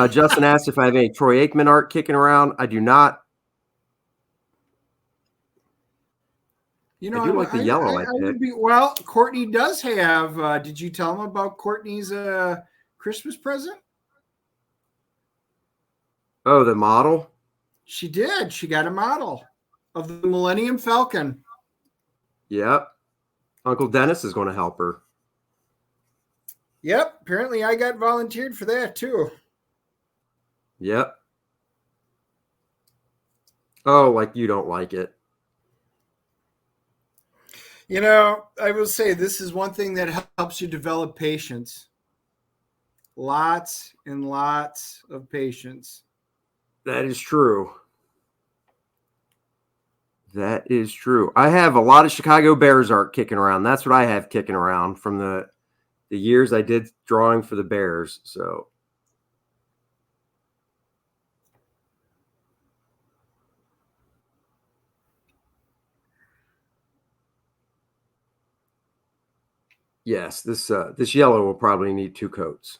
Justin asked if I have any Troy Aikman art kicking around. I do not. I do like the yellow I picked. Well, Courtney does have. Did you tell him about Courtney's Christmas present? Oh, the model? She did. She got a model of the Millennium Falcon. Yep. Uncle Dennis is going to help her. Yep. Apparently I got volunteered for that too. Yep. Oh, like you don't like it. I will say this is one thing that helps you develop patience. Lots and lots of patience. That is true. That is true. I have a lot of Chicago Bears art kicking around. That's what I have kicking around from the years I did drawing for the Bears. So yes, this yellow will probably need 2 coats.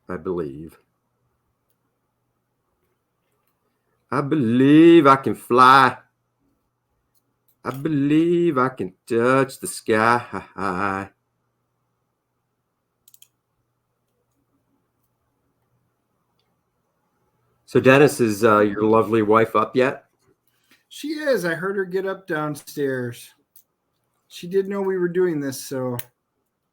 I believe. I believe I can fly. I believe I can touch the sky. So Dennis, is your lovely wife up yet? She is. I heard her get up downstairs. She did know we were doing this, so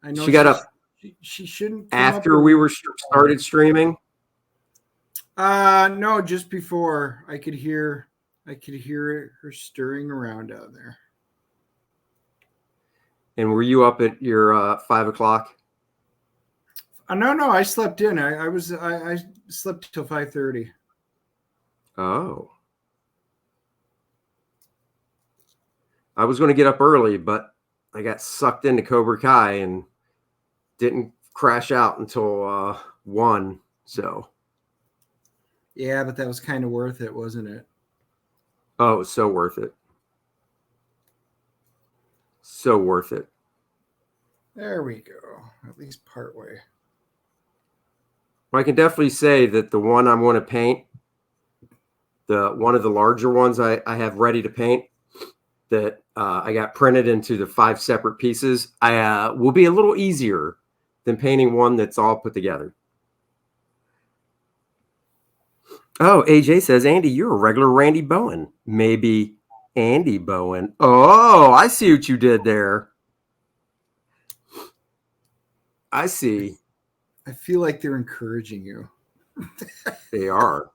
I know she got up. She shouldn't. After we were started streaming? No, just before. I could hear her stirring around out there. And were you up at your 5 o'clock? No, I slept in. I slept till 5:30. Oh. I was going to get up early, but I got sucked into Cobra Kai and didn't crash out until 1. So. Yeah, but that was kind of worth it, wasn't it? Oh, it was so worth it. So worth it. There we go. At least part way. I can definitely say that the one I'm going to paint, one of the larger ones I have ready to paint, that I got printed into the 5 separate pieces, I will be a little easier than painting one that's all put together. Oh, AJ says, Andy, you're a regular Randy Bowen. Maybe Andy Bowen. Oh, I see what you did there. I see. I feel like they're encouraging you. They are.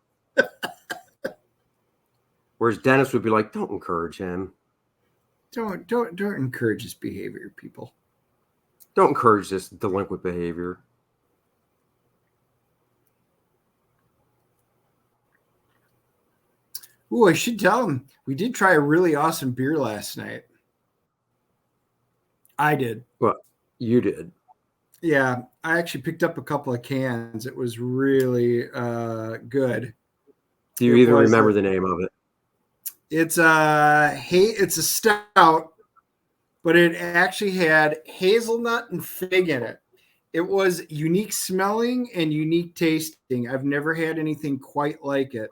Whereas Dennis would be like, don't encourage him. Don't encourage this behavior, people. Don't encourage this delinquent behavior. Ooh, I should tell him we did try a really awesome beer last night. I did. Well, you did. Yeah, I actually picked up a couple of cans. It was really good. Do you even remember the name of it? It's it's a stout, but it actually had hazelnut and fig in it. It was unique smelling and unique tasting. I've never had anything quite like it.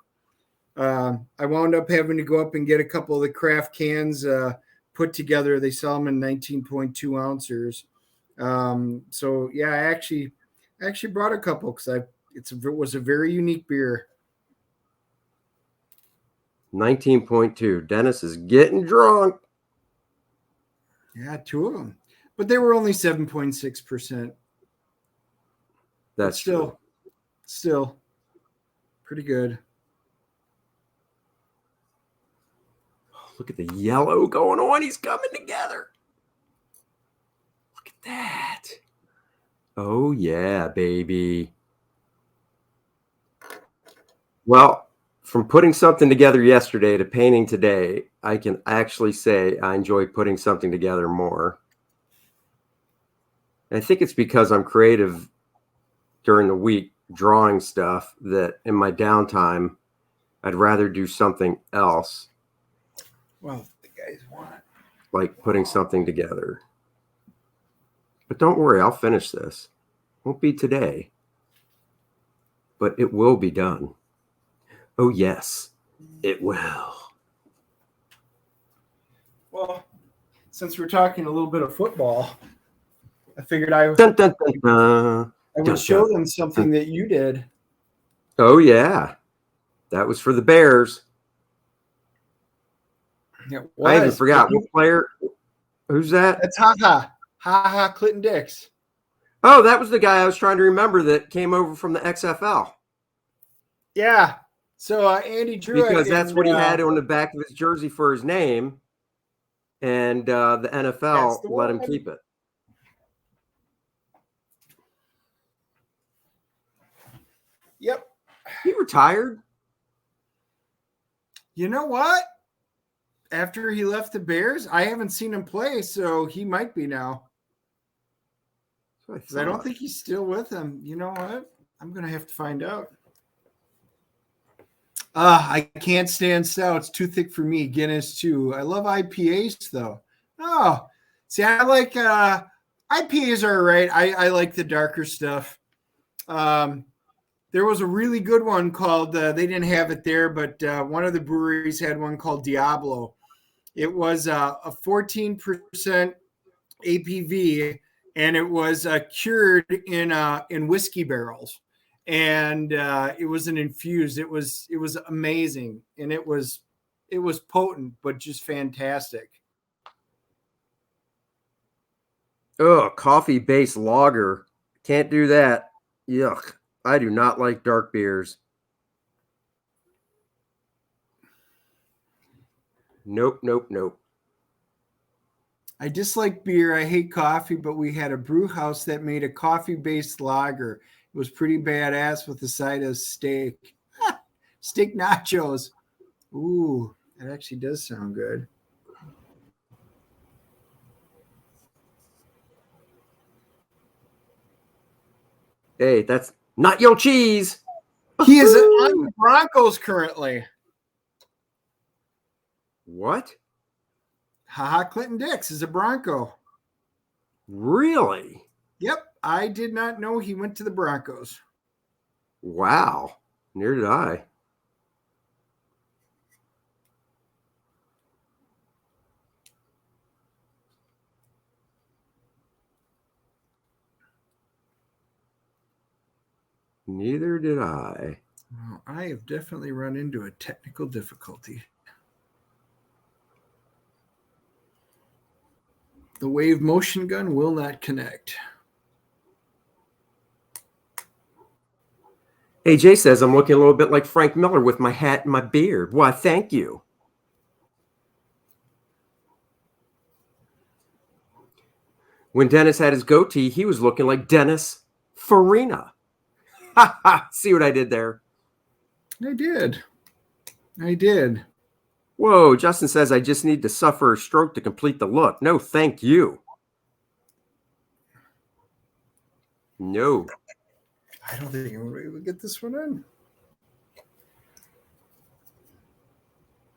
I wound up having to go up and get a couple of the craft cans put together. They sell them in 19.2 ounces. So yeah, I actually brought a couple because it was a very unique beer. 19.2. Dennis is getting drunk. Yeah, 2 of them, but they were only 7.6%. That's still pretty good. Look at the yellow going on. He's coming together. Look at that. Oh, yeah, baby. Well, from putting something together yesterday to painting today, I can actually say I enjoy putting something together more. And I think it's because I'm creative during the week drawing stuff that in my downtime, I'd rather do something else. Well, the guys want it. Like putting something together. But don't worry, I'll finish this. Won't be today, but it will be done. Oh, yes, it will. Well, since we're talking a little bit of football, I figured I would show them something that you did. Oh, yeah. That was for the Bears. I even forgot what player. Who's that? That's Ha Clinton Dix. Oh, that was the guy I was trying to remember that came over from the XFL. Yeah. So Andy drew because that's what he had on the back of his jersey for his name, and the NFL let him keep it. Yep. He retired. You know what? After he left the Bears, I haven't seen him play, so he might be now. I don't think he's still with him. You know what? I'm going to have to find out. I can't stand stouts. Too thick for me. Guinness, too. I love IPAs, though. Oh, see, I like IPAs are all right. I like the darker stuff. There was a really good one called, they didn't have it there, but one of the breweries had one called Diablo. It was a 14% ABV, and it was cured in whiskey barrels. And it was an infused. It was amazing, and it was potent, but just fantastic. Oh, coffee-based lager. Can't do that. Yuck. I do not like dark beers. Nope. I dislike beer. I hate coffee, but we had a brew house that made a coffee-based lager. It was pretty badass with a side of steak. Steak nachos. Ooh, that actually does sound good. Hey, that's not your cheese. He is on the Broncos currently. What? Haha, Clinton Dix is a Bronco. Really? Yep, I did not know he went to the Broncos. Wow. Neither did I. Neither did I. Well, I have definitely run into a technical difficulty. The wave motion gun will not connect. AJ says I'm looking a little bit like Frank Miller with my hat and my beard. Why, thank you. When Dennis had his goatee, he was looking like Dennis Farina. Ha ha! See what I did there? I did. Whoa, Justin says I just need to suffer a stroke to complete the look. No, thank you. No. I don't think I'm going to be able to get this one in.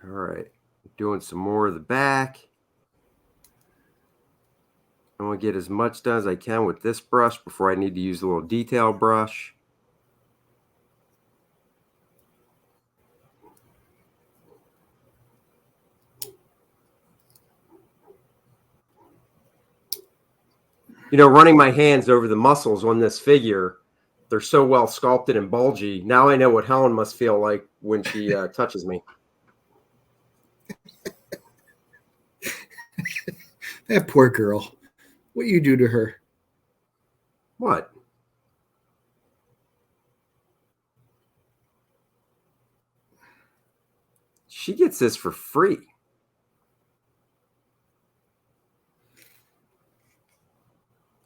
All right. Doing some more of the back. I want to get as much done as I can with this brush before I need to use a little detail brush. You know, running my hands over the muscles on this figure, they're so well sculpted and bulgy. Now I know what Helen must feel like when she touches me. That poor girl. What you do to her? What? She gets this for free.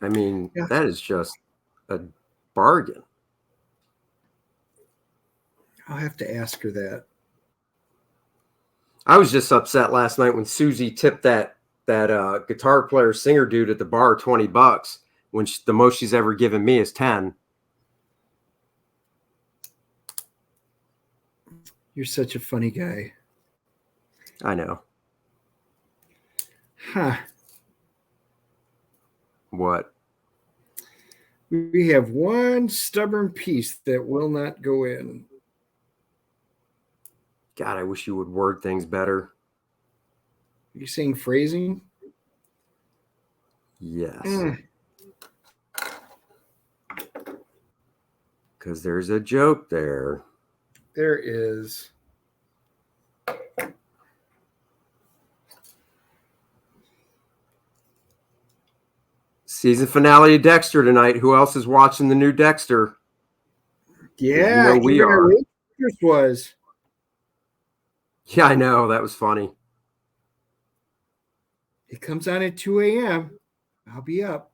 I mean, yeah. That is just a bargain. I'll have to ask her that. I was just upset last night when Susie tipped that guitar player singer dude at the bar $20 when the most she's ever given me is 10. You're such a funny guy. I know. Huh. What? We have one stubborn piece that will not go in. God, I wish you would word things better. Are you saying phrasing? Yes. Because there's a joke there. There is. Season finale of Dexter tonight. Who else is watching the new Dexter? Yeah, you know we are. Was. Yeah, I know. That was funny. It comes on at 2 a.m. I'll be up.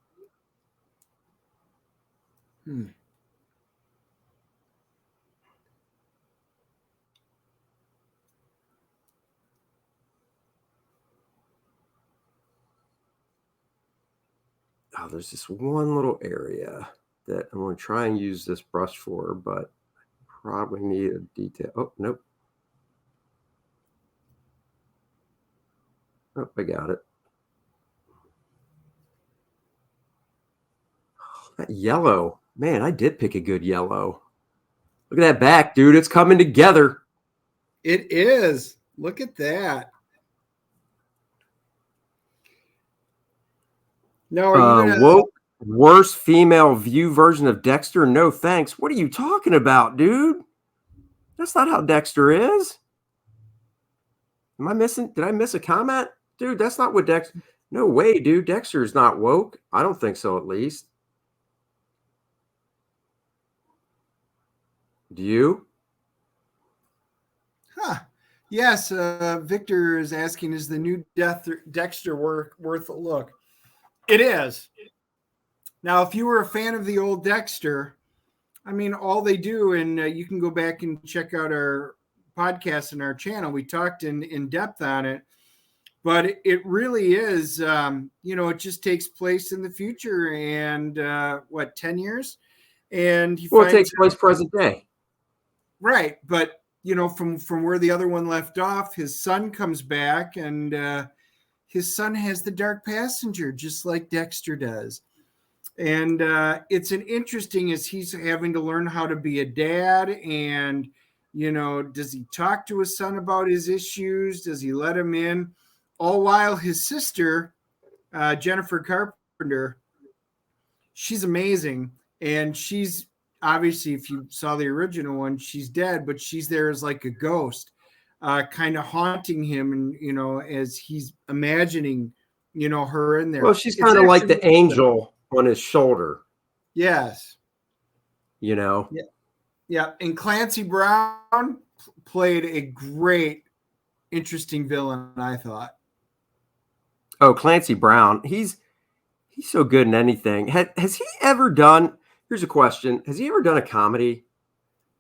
Oh, there's this one little area that I'm going to try and use this brush for, but I probably need a detail. Oh, nope. Oh, I got it. Oh, that yellow. Man, I did pick a good yellow. Look at that back, dude. It's coming together. It is. Look at that. No, are you gonna... Woke, worst female view version of Dexter? No thanks. What are you talking about, dude? That's not how Dexter is. Am I missing? Did I miss a comment? Dude, that's not what Dexter... No way, dude. Dexter is not woke. I don't think so, at least. Do you? Huh. Yes, Victor is asking, is the new Dexter worth a look? It is. Now, if you were a fan of the old Dexter, I mean, all they do, and you can go back and check out our podcast and our channel. We talked in depth on it, but it really is, it just takes place in the future and 10 years? And he Well, it finds takes place present day. right. But, from where the other one left off, his son comes back and his son has the dark passenger, just like Dexter does. And it's an interesting as he's having to learn how to be a dad. And, does he talk to his son about his issues? Does he let him in? All while his sister, Jennifer Carpenter, she's amazing. And she's obviously, if you saw the original one, she's dead, but she's there as like a ghost, kind of haunting him. And, as he's imagining, her in there. Well, she's kind of like the angel on his shoulder. Yes. Yeah. Yeah. And Clancy Brown played a great, interesting villain, I thought. Oh, Clancy Brown. He's so good in anything. Has he ever done, here's a question. Has he ever done a comedy?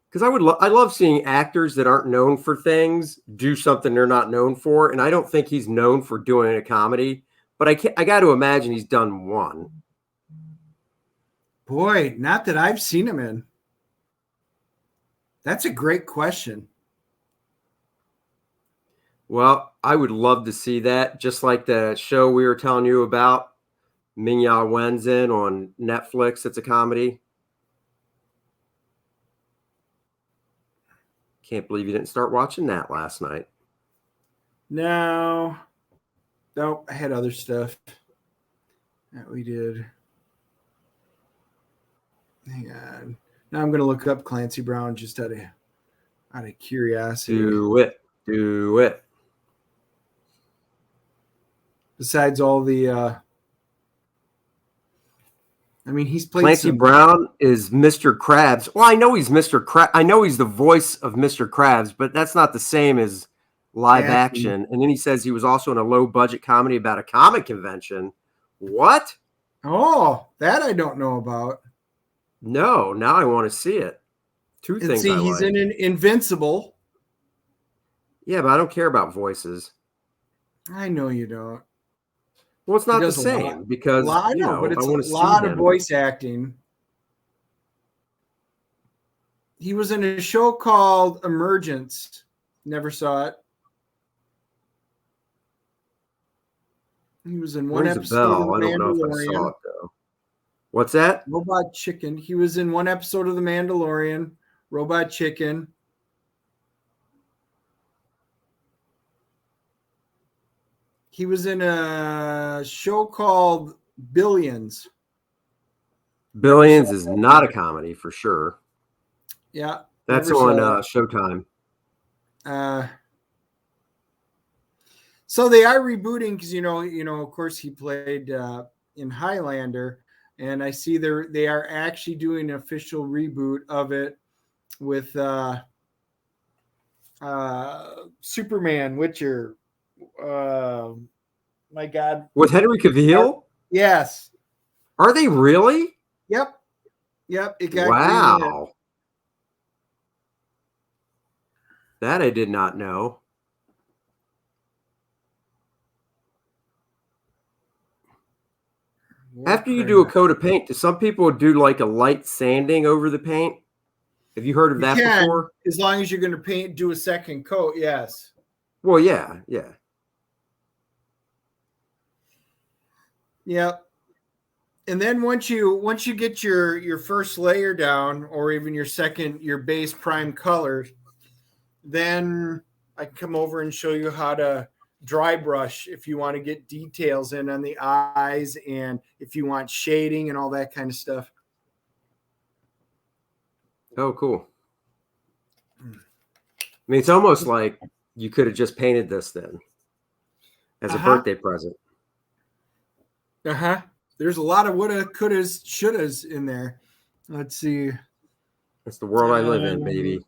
Because I love seeing actors that aren't known for things do something they're not known for. And I don't think he's known for doing a comedy, but I got to imagine he's done one. Boy, not that I've seen him in. That's a great question. Well, I would love to see that. Just like the show we were telling you about, Ming-Ya Wen's in on Netflix. It's a comedy. Can't believe you didn't start watching that last night. No, I had other stuff that we did. Hang on. Now I'm going to look up Clancy Brown just out of curiosity. Do it. Besides all the, he's played Clancy Brown is Mr. Krabs. Well, I know he's Mr. Krabs. I know he's the voice of Mr. Krabs, but that's not the same as live action. And then he says he was also in a low budget comedy about a comic convention. What? Oh, that I don't know about. No, now I want to see it. Two things. See, he's in an Invincible. Yeah, but I don't care about voices. I know you don't. Well, it's not the same because I know, but it's a lot of voice acting. He was in a show called Emergence. Never saw it. He was in one episode of The Mandalorian. I don't know if I saw it though. What's that? Robot Chicken. He was in one episode of The Mandalorian. Robot Chicken. He was in a show called Billions. Billions is not a comedy for sure. Yeah. That's on Showtime. So they are rebooting because, of course he played in Highlander. And I see they are actually doing an official reboot of it with Superman, Witcher. My God. With Henry Cavill? Yes. Are they really? Yep. It got wow. That I did not know. After you do a coat of paint, do some people do like a light sanding over the paint? Have you heard of that before? As long as you're going to do a second coat, yes. Well, yeah. Yep. And then once you get your first layer down, or even your base prime color, then I come over and show you how to dry brush if you want to get details in on the eyes and if you want shading and all that kind of stuff. Oh, cool. I mean, it's almost like you could have just painted this then as a birthday present. There's a lot of woulda, couldas, shouldas in there. Let's see. That's the world I live in, baby.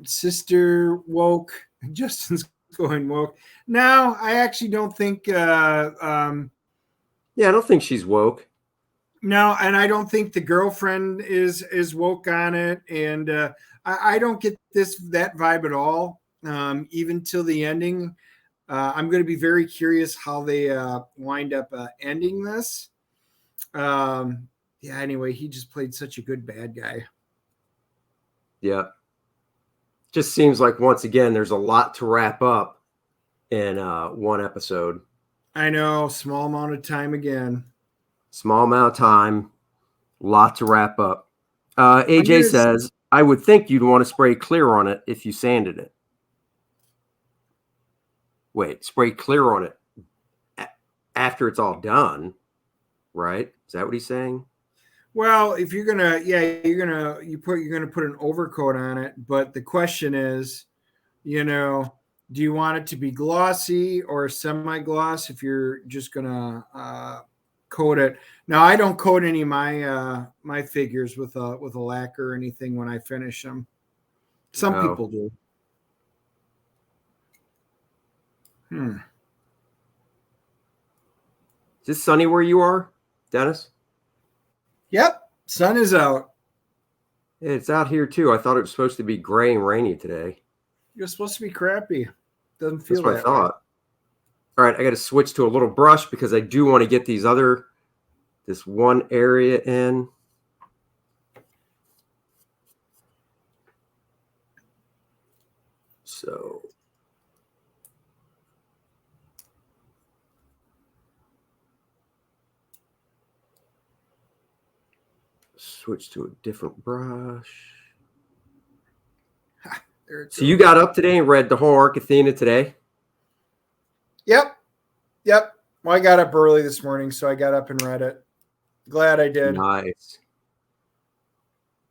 Sister woke. Justin's going woke. No, I actually don't think. Yeah, I don't think she's woke. No, and I don't think the girlfriend is woke on it, and I don't get that vibe at all. Even till the ending, I'm going to be very curious how they wind up ending this. Yeah. Anyway, he just played such a good bad guy. Yeah. Just seems like once again there's a lot to wrap up in one episode. I know, small amount of time again. Small amount of time, lot to wrap up. AJ says, I would think you'd want to spray clear on it if you sanded it. Wait, spray clear on it after it's all done, right? Is that what he's saying? Well, if you're gonna put an overcoat on it, but the question is, do you want it to be glossy or semi-gloss if you're just gonna coat it? Now, I don't coat any of my figures with a lacquer or anything when I finish them. Some people do. Is it sunny where you are, Dennis? Yep, sun is out. It's out here too. I thought it was supposed to be gray and rainy today. You're supposed to be crappy. Doesn't feel That's what that I thought. way. All right, I got to switch to a little brush because I do want to get this one area in. So switch to a different brush. So you got up today and read the whole arc Athena today? Yep. Well, I got up early this morning, so I got up and read it. Glad I did. Nice.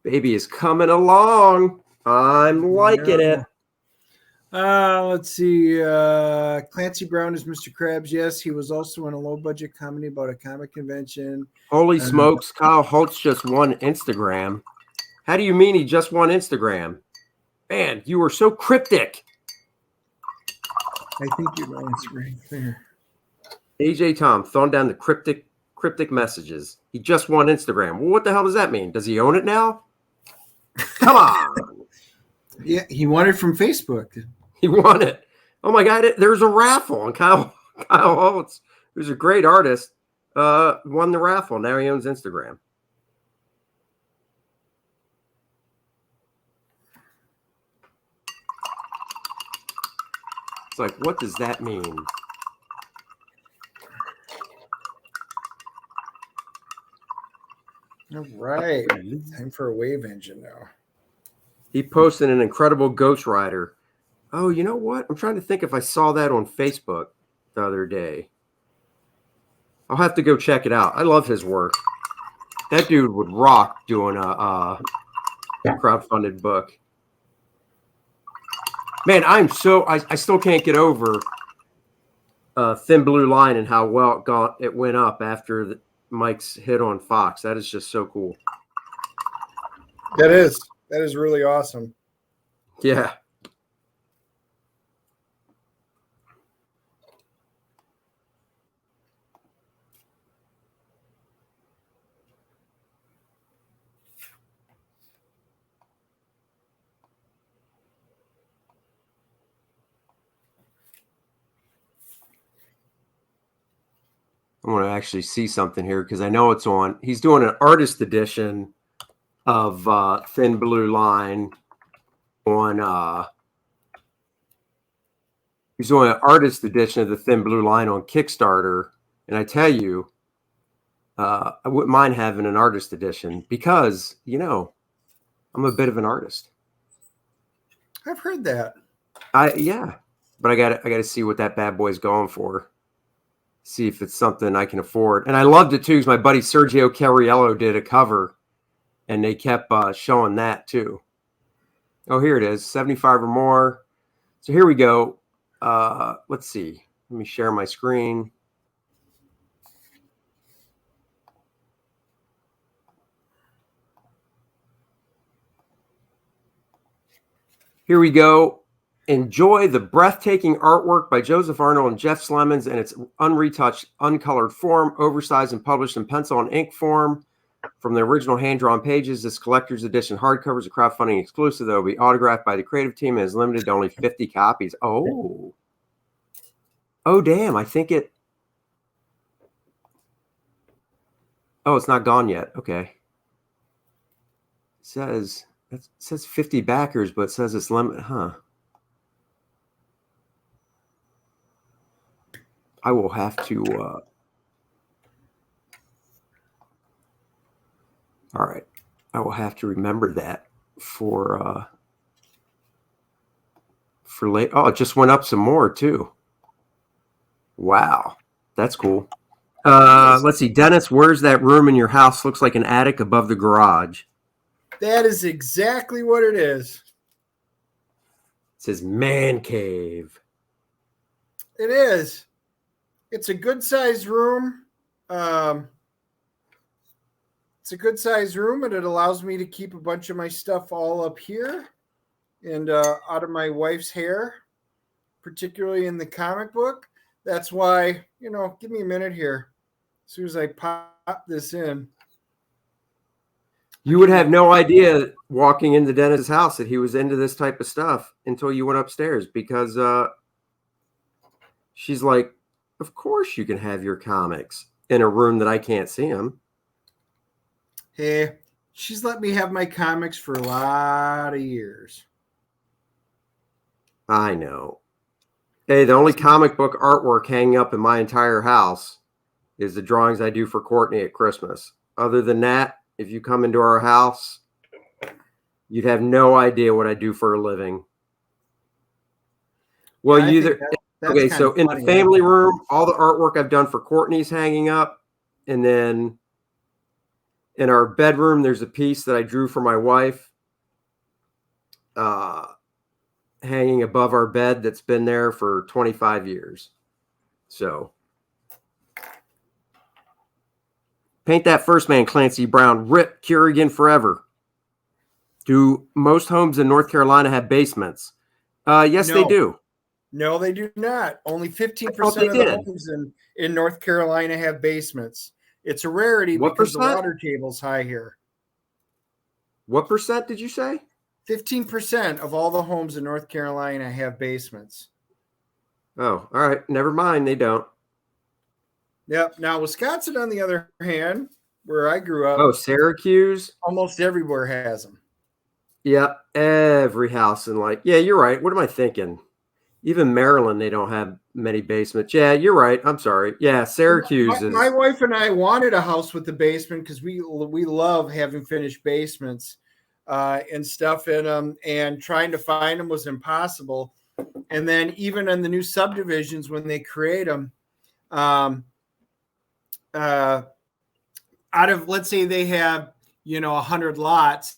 Baby is coming along. I'm liking it. Let's see. Clancy Brown is Mr. Krabs. Yes, he was also in a low-budget comedy about a comic convention. Holy smokes, Kyle Holtz just won Instagram. How do you mean he just won Instagram? Man, you were so cryptic. I think you're on Instagram there. AJ Tom, throwing down the cryptic messages. He just won Instagram. Well, what the hell does that mean? Does he own it now? Come on. Yeah, he won it from Facebook. He won it. Oh my God! There's a raffle, and Kyle Holtz, who's a great artist, won the raffle. Now he owns Instagram. It's like, what does that mean? All right. Time for a wave engine now. He posted an incredible Ghost Rider. Oh, you know what? I'm trying to think if I saw that on Facebook the other day. I'll have to go check it out. I love his work. That dude would rock doing a crowdfunded book. Man, I still can't get over Thin Blue Line and how well it went up after Mike's hit on Fox. That is just so cool. That is really awesome. Yeah. I want to actually see something here because I know it's on. He's doing an artist edition of Thin Blue Line on. He's doing an artist edition of the Thin Blue Line on Kickstarter, and I tell you, I wouldn't mind having an artist edition because I'm a bit of an artist. I've heard that. But I got to see what that bad boy's going for. See if it's something I can afford. And I loved it too because my buddy Sergio Cariello did a cover and they kept showing that too. Oh, here it is, 75 or more. So here we go. Let's see. Let me share my screen. Here we go. Enjoy the breathtaking artwork by Joseph Arnold and Jeff Slemons in its unretouched, uncolored form, oversized and published in pencil and ink form. From the original hand-drawn pages, this collector's edition hardcover is a crowdfunding exclusive that will be autographed by the creative team and is limited to only 50 copies. Oh, damn! I think it. Oh, it's not gone yet. Okay. It says 50 backers, but it says it's limited. Huh. I will have to. All right, I will have to remember that for late. Oh, it just went up some more too. Wow, that's cool. Let's see, Dennis. Where's that room in your house? Looks like an attic above the garage. That is exactly what it is. It says man cave. It is. It's a good-sized room. It's a good-sized room, and it allows me to keep a bunch of my stuff all up here and out of my wife's hair, particularly in the comic book. That's why, give me a minute here. As soon as I pop this in. You would have no idea walking into Dennis's house that he was into this type of stuff until you went upstairs, because she's like, of course you can have your comics in a room that I can't see them. Hey, she's let me have my comics for a lot of years. I know. Hey, the only comic book artwork hanging up in my entire house is the drawings I do for Courtney at Christmas. Other than that, if you come into our house, you'd have no idea what I do for a living. Well, Yeah, okay, so in the family room, all the artwork I've done for Courtney's hanging up. And then in our bedroom, there's a piece that I drew for my wife hanging above our bed that's been there for 25 years. So paint that first man, Clancy Brown. Rip Kerrigan forever. Do most homes in North Carolina have basements? Yes, No. they do. No, they do not. Only 15% they of did. the homes in North Carolina have basements. It's a rarity What because percent? the water table's high here. What percent did you say? 15% of all the homes in North Carolina have basements. Oh, all right. Never mind. They don't. Yep. Now, Wisconsin, on the other hand, where I grew up, Oh, Syracuse? almost everywhere has them. Yep. Every house in yeah, you're right. What am I thinking? Even Maryland, they don't have many basements. Yeah, you're right. I'm sorry. Yeah, Syracuse is. My wife and I wanted a house with a basement because we love having finished basements and stuff in them, and trying to find them was impossible. And then even in the new subdivisions, when they create them, out of, let's say they have 100 lots,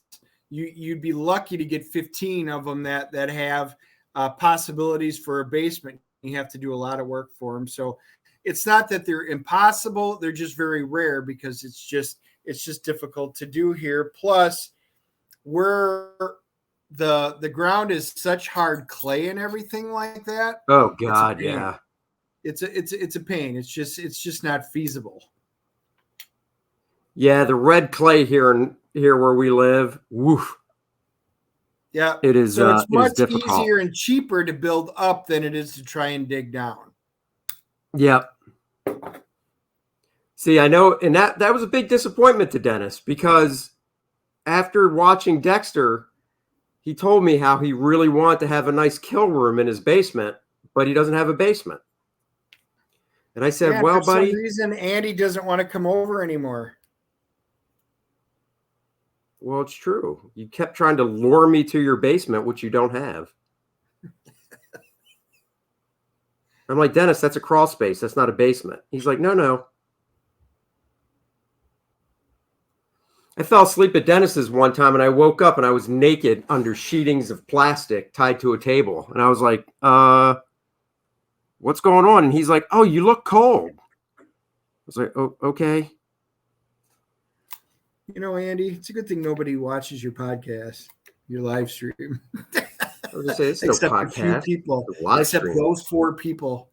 you'd be lucky to get 15 of them that have possibilities for a basement. You have to do a lot of work for them. So it's not that they're impossible. They're just very rare because it's just difficult to do here. Plus, where the ground is such hard clay and everything like that. Oh God, yeah. It's a pain. It's just not feasible. Yeah, the red clay here where we live. Woof. Yeah, it is. So it's much difficult. easier and cheaper to build up than it is to try and dig down. Yep. See, I know, and that was a big disappointment to Dennis, because after watching Dexter, he told me how he really wanted to have a nice kill room in his basement, but he doesn't have a basement. And I said, "Well, buddy, for some reason Andy doesn't want to come over anymore." Well, it's true. You kept trying to lure me to your basement, which you don't have. I'm like, Dennis, that's a crawl space. That's not a basement. He's like, no. I fell asleep at Dennis's one time, and I woke up and I was naked under sheetings of plastic tied to a table. And I was like, what's going on? And he's like, oh, you look cold. I was like, oh, okay. Andy, it's a good thing nobody watches your podcast, your live stream. I was gonna say this is no Except a few podcast. people. It's a live Except stream. those 4 people.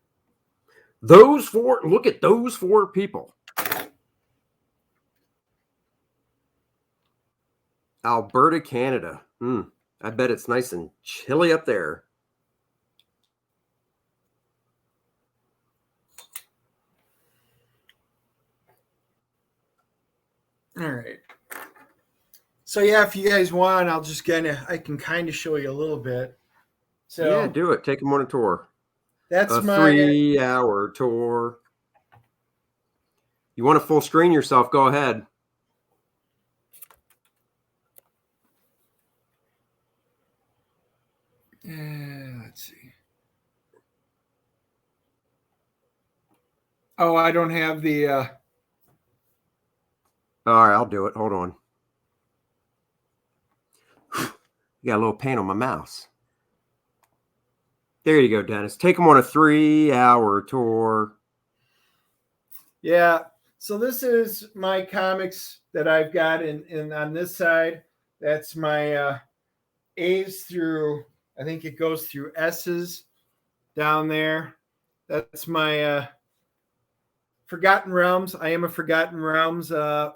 Those 4. Look at those 4 people. Alberta, Canada. I bet it's nice and chilly up there. All right. So yeah, if you guys want, I can kind of show you a little bit. So Yeah, do it. Take them on a tour. That's A my 3-hour tour. You want to full screen yourself? Go ahead. let's see. Oh, I don't have the All right, I'll do it. Hold on. You got a little paint on my mouse. There you go, Dennis. Take them on a 3-hour tour. Yeah. So this is my comics that I've got in on this side. That's my A's through, I think it goes through S's down there. That's my Forgotten Realms. I am a Forgotten Realms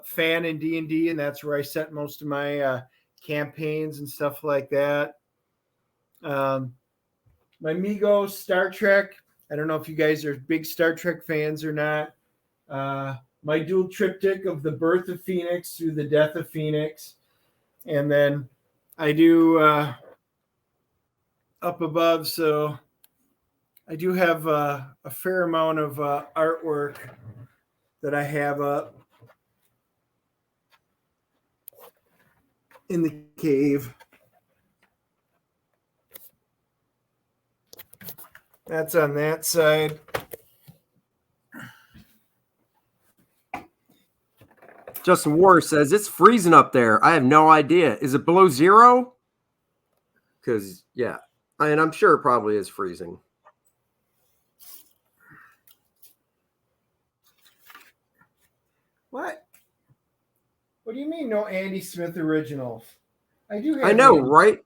fan in D&D, and that's where I set most of my campaigns and stuff like that. My Mego Star Trek. I don't know if you guys are big Star Trek fans or not. My dual triptych of the birth of Phoenix through the death of Phoenix. And then I do up above, so I do have a fair amount of artwork that I have up in the cave. That's on that side. Justin Warner says, it's freezing up there. I have no idea. Is it below 0? Because, yeah. And I'm sure it probably is freezing. What? What do you mean no Andy Smith originals? I do have. I know, Andy. right?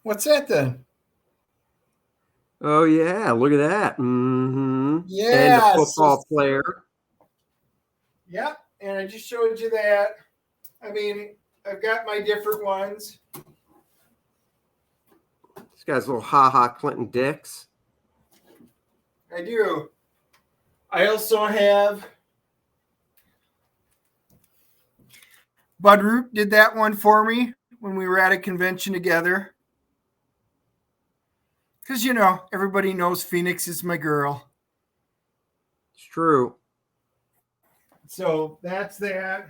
What's that then? Oh, yeah. Look at that. Mm-hmm. Yeah. And the football player. Yep. And I just showed you that. I mean, I've got my different ones. This guy's little ha-ha Clinton Dix. I do. I also have Bud Root did that one for me when we were at a convention together. Because, you know, everybody knows Phoenix is my girl. It's true. So that's that.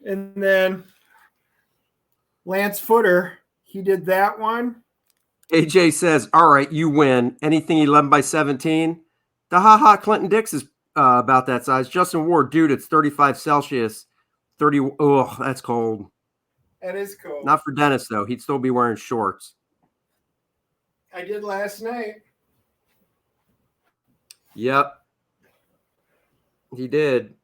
And then Lance Footer, he did that one. AJ says, all right, you win. Anything 11 by 17? The ha-ha Clinton Dix is about that size. Justin Ward, dude, it's 35 Celsius. 30. Oh, that's cold. That is cold. Not for Dennis, though. He'd still be wearing shorts. I did last night. Yep. He did.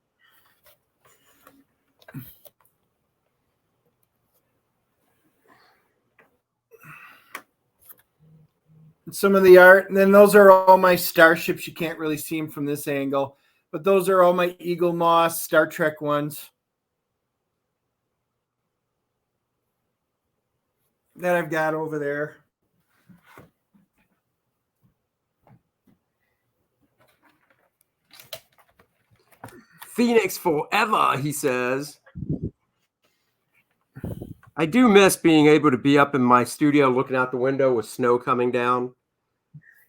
Some of the art, and then those are all my starships. You can't really see them from this angle, but those are all my Eagle Moss Star Trek ones that I've got over there. Phoenix forever, he says. I do miss being able to be up in my studio looking out the window with snow coming down.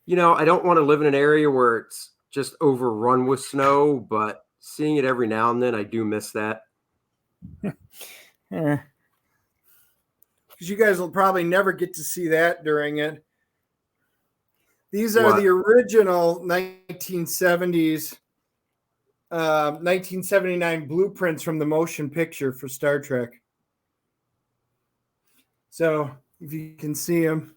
You know, I don't want to live in an area where it's just overrun with snow, but seeing it every now and then, I do miss that. Because you guys will probably never get to see that during it. These are the original 1970s, 1979 blueprints from the motion picture for Star Trek. So if you can see them.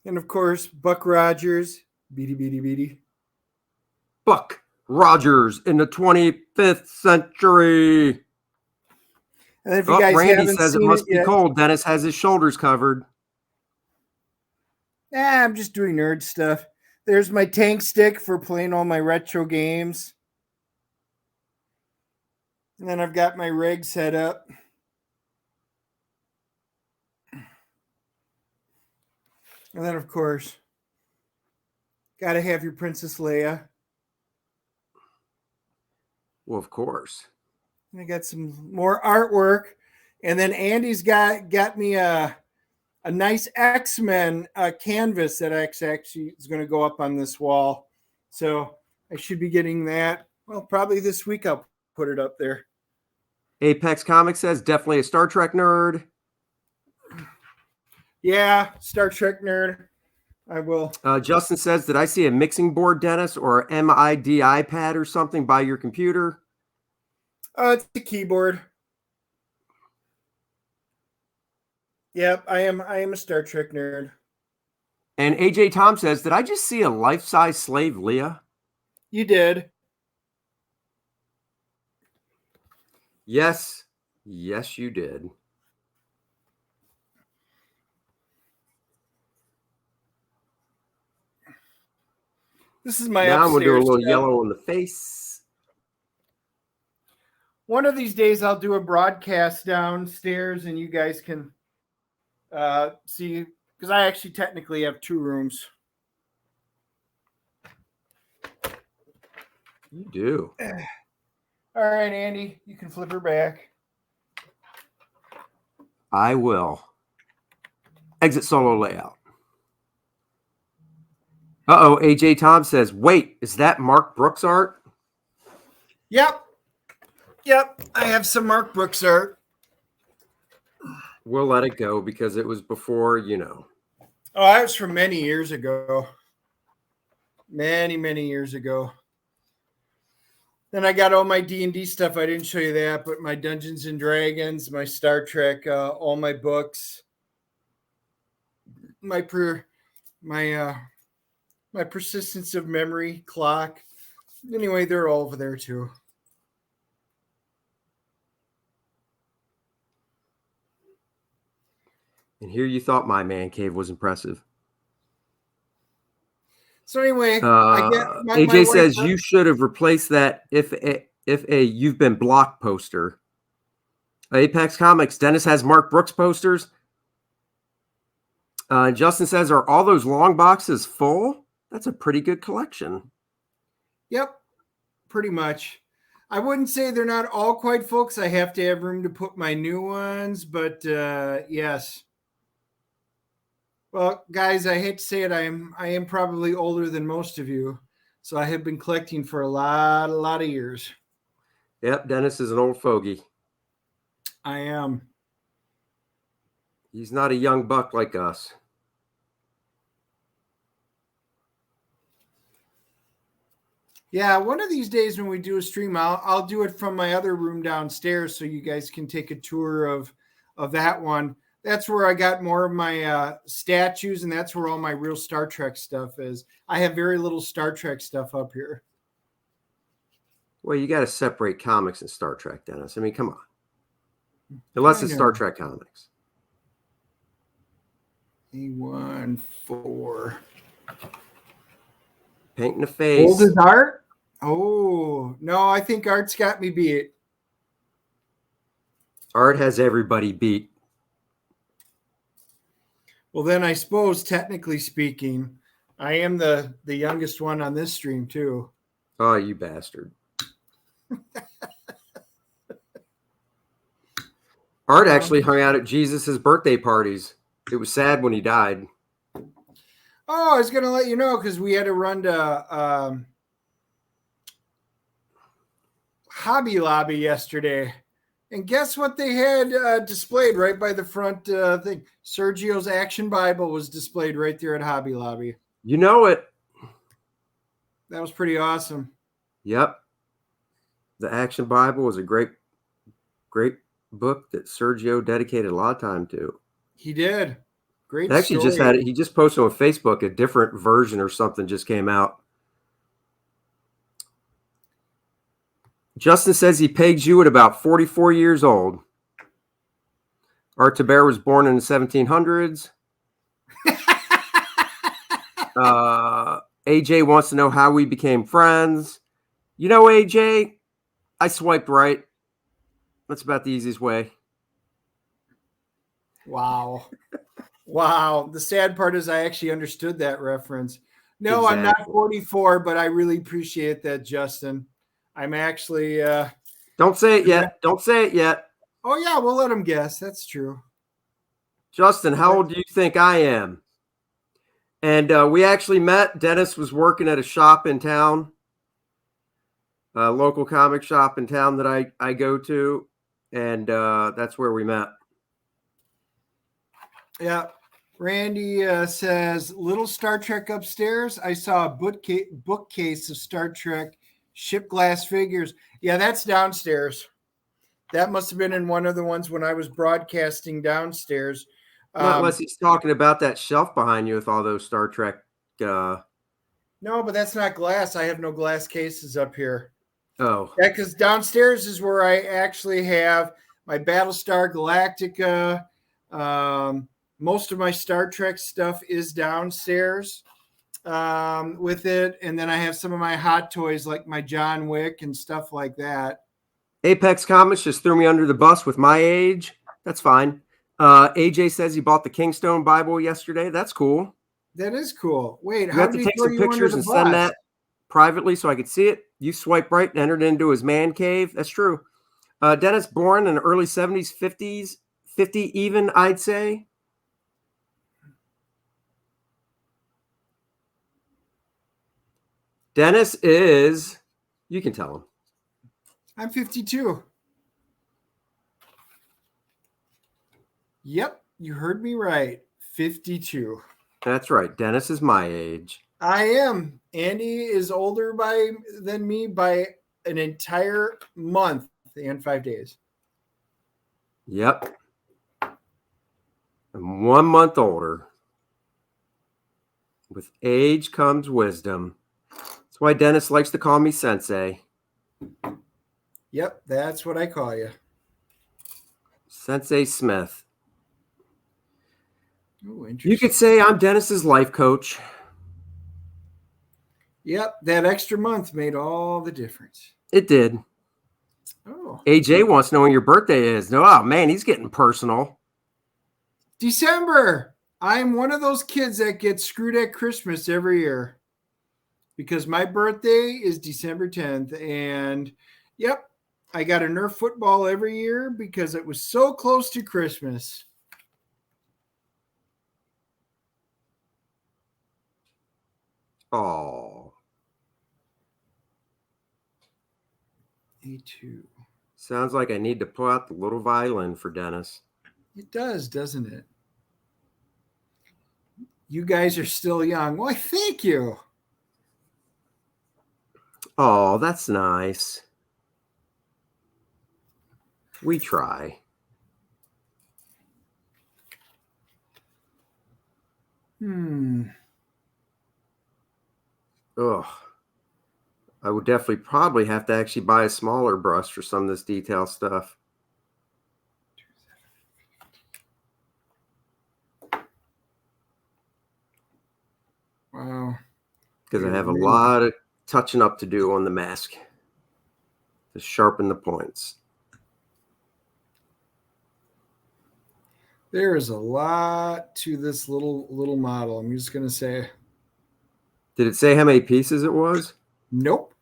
And of course, Buck Rogers, beady, beady, beady. Buck Rogers in the 25th century. And if you guys Randy haven't says it seen must it be yet, cold. Dennis has his shoulders covered. I'm just doing nerd stuff. There's my tank stick for playing all my retro games. And then I've got my rig set up. And then, of course, got to have your Princess Leia. Well, of course. And I got some more artwork. And then Andy's got me a nice X-Men canvas that actually is going to go up on this wall. So I should be getting that. Well, probably this week I'll put it up there. Apex Comics says definitely a Star Trek nerd. Yeah, Star Trek nerd. I will. Justin says, did I see a mixing board, Dennis, or MIDI pad or something by your computer? It's a keyboard. Yep, I am a Star Trek nerd. And AJ Tom says, did I just see a life-size slave Leia? You did. Yes. Yes, you did. This is my now upstairs. I'm going to do a little step. yellow on the face. One of these days I'll do a broadcast downstairs and you guys can see, because I actually technically have 2 rooms. You do. All right, Andy, you can flip her back. I will. Exit solo layout. Uh-oh, AJ Tom says, wait, is that Mark Brooks art? Yep. I have some Mark Brooks art. We'll let it go because it was before, you know. Oh, that was from many years ago. Many years ago. Then I got all my D&D stuff. I didn't show you that, but my Dungeons and Dragons, my Star Trek, all my books, my persistence of memory clock. Anyway, they're all over there too. And here you thought my man cave was impressive. So anyway, AJ says you should have replaced that if a you've been blocked poster. Apex Comics, Dennis has Mark Brooks posters. Justin says, are all those long boxes full? That's a pretty good collection. Yep, pretty much. I wouldn't say they're not all quite full because I have to have room to put my new ones, but yes. Well, guys, I hate to say it, I am probably older than most of you, so I have been collecting for a lot of years. Yep, Dennis is an old fogey. I am. He's not a young buck like us. Yeah, one of these days when we do a stream, I'll do it from my other room downstairs so you guys can take a tour of that one. That's where I got more of my statues, and that's where all my real Star Trek stuff is. I have very little Star Trek stuff up here. Well, you got to separate comics and Star Trek, Dennis. I mean, come on. Unless it's Star Trek comics. A14. Paint in the face. Old as art? Oh, no, I think Art's got me beat. Art has everybody beat. Well, then I suppose, technically speaking, I am the youngest one on this stream, too. Oh, you bastard. Art actually hung out at Jesus' birthday parties. It was sad when he died. Oh, I was going to let you know because we had to run to Hobby Lobby yesterday. And guess what they had displayed right by the front thing? Sergio's Action Bible was displayed right there at Hobby Lobby. You know it. That was pretty awesome. Yep. The Action Bible was a great book that Sergio dedicated a lot of time to. He did. Great. Actually, story. just had it. He just posted on Facebook a different version or something just came out. Justin says he pegs you at about 44 years old. Art Taber was born in the 1700s. AJ wants to know how we became friends. You know, AJ, I swiped right. That's about the easiest way. Wow. Wow. The sad part is I actually understood that reference. No, Exactly. I'm not 44, but I really appreciate that, Justin. I'm actually Don't say it yet. Don't say it yet. Oh yeah, we'll let him guess. That's true. Justin, how old do you think I am? And we actually met. Dennis was working at a shop in town, a local comic shop in town that I go to, and that's where we met. Yeah. Randy says, little Star Trek upstairs. I saw a bookcase of Star Trek ship glass figures. Yeah, that's downstairs. That must have been in one of the ones when I was broadcasting downstairs. Not unless he's talking about that shelf behind you with all those Star Trek. No, but that's not glass. I have no glass cases up here. Oh. Yeah, because downstairs is where I actually have my Battlestar Galactica. Most of my Star Trek stuff is downstairs with it. And then I have some of my hot toys like my John Wick and stuff like that. Apex Comics just threw me under the bus with my age. That's fine. AJ says he bought the Kingstone Bible yesterday. That's cool. That is cool. Wait, you how have did to he take throw some you under pictures the and bus? send that privately so I could see it. You swipe right and entered into his man cave. That's true. Dennis born in the early 70s, 50s, 50 even, I'd say. Dennis is, you can tell him. I'm 52. Yep, you heard me right. 52. That's right. Dennis is my age. I am. Andy is older than me by an entire month and 5 days. Yep. I'm 1 month older. With age comes wisdom. That's why Dennis likes to call me Sensei. Yep, that's what I call you. Sensei Smith. Ooh, interesting. You could say I'm Dennis's life coach. Yep, that extra month made all the difference. It did. Oh. AJ wants to know when your birthday is. No, oh man, he's getting personal. December. I'm one of those kids that gets screwed at Christmas every year because my birthday is December 10th. And yep, I got a Nerf football every year because it was so close to Christmas. Oh. A2. Sounds like I need to pull out the little violin for Dennis. It does, doesn't it? You guys are still young. Why, thank you. Oh, that's nice. We try. Ugh. I would definitely probably have to actually buy a smaller brush for some of this detail stuff. Wow. Because I have a lot of touching up to do on the mask to sharpen the points. There is a lot to this little model. I'm just going to say. Did it say how many pieces it was? Nope.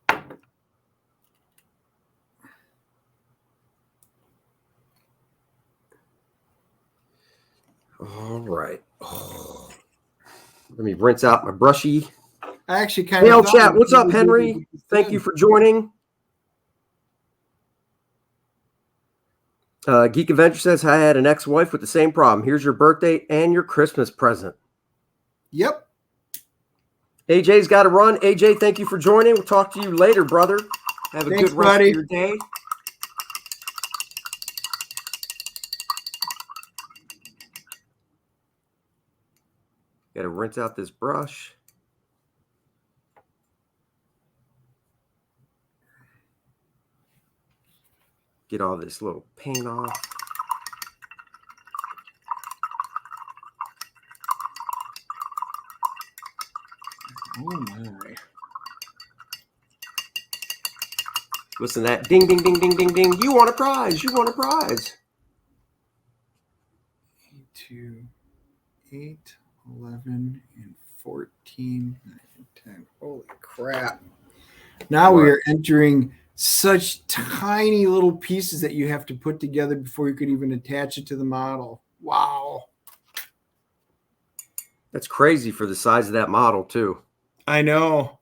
All right. Oh. Let me rinse out my brushy. I actually kind Hey, of chat. What's up, Henry? Thank you for joining. Geek Adventure says, I had an ex-wife with the same problem. Here's your birthday and your Christmas present. Yep. AJ's got to run. AJ, thank you for joining. We'll talk to you later, brother. Have a Thanks, good rest buddy. of your day. Got to rinse out this brush. Get all this little paint off. Oh my. Listen to that. Ding, ding, ding, ding, ding, ding. You want a prize. You want a prize. 2, 8, 11, and 14, 9, and 10. Holy crap. Now we are entering such tiny little pieces that you have to put together before you can even attach it to the model. Wow. That's crazy for the size of that model, too. I know.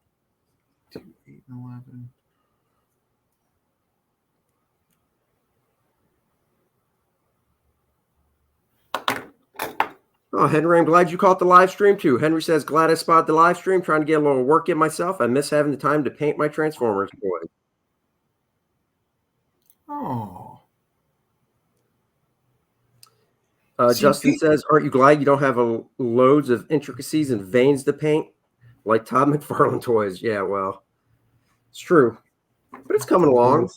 2, 8, 11. Oh, Henry, I'm glad you caught the live stream, too. Henry says, glad I spotted the live stream, trying to get a little work in myself. I miss having the time to paint my Transformers toys. Oh. Justin says, aren't you glad you don't have loads of intricacies and veins to paint? Like Todd McFarlane toys. Yeah, well, it's true. But it's coming along.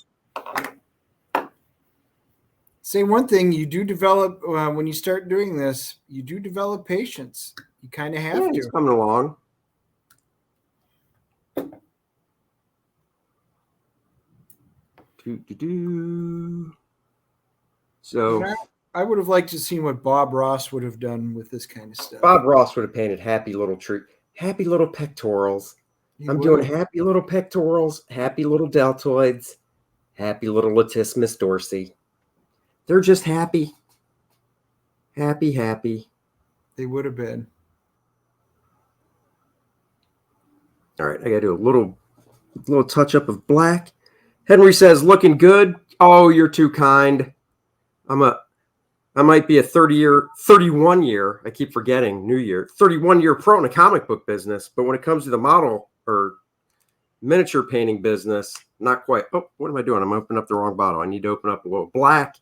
Say one thing, you do develop, when you start doing this, you do develop patience. You kind of have to. It's coming along. So I would have liked to see what Bob Ross would have done with this kind of stuff. Bob Ross would have painted happy little pectorals. I'm doing happy little pectorals, happy little deltoids, happy little latissimus dorsi. They're just happy. Happy, happy. They would have been. All right, I got to do a little touch up of black. Henry says, looking good. Oh, you're too kind. I might be a 31 year, I keep forgetting, new year, 31-year pro in the comic book business. But when it comes to the model or miniature painting business, not quite. Oh, what am I doing? I'm opening up the wrong bottle. I need to open up a little black,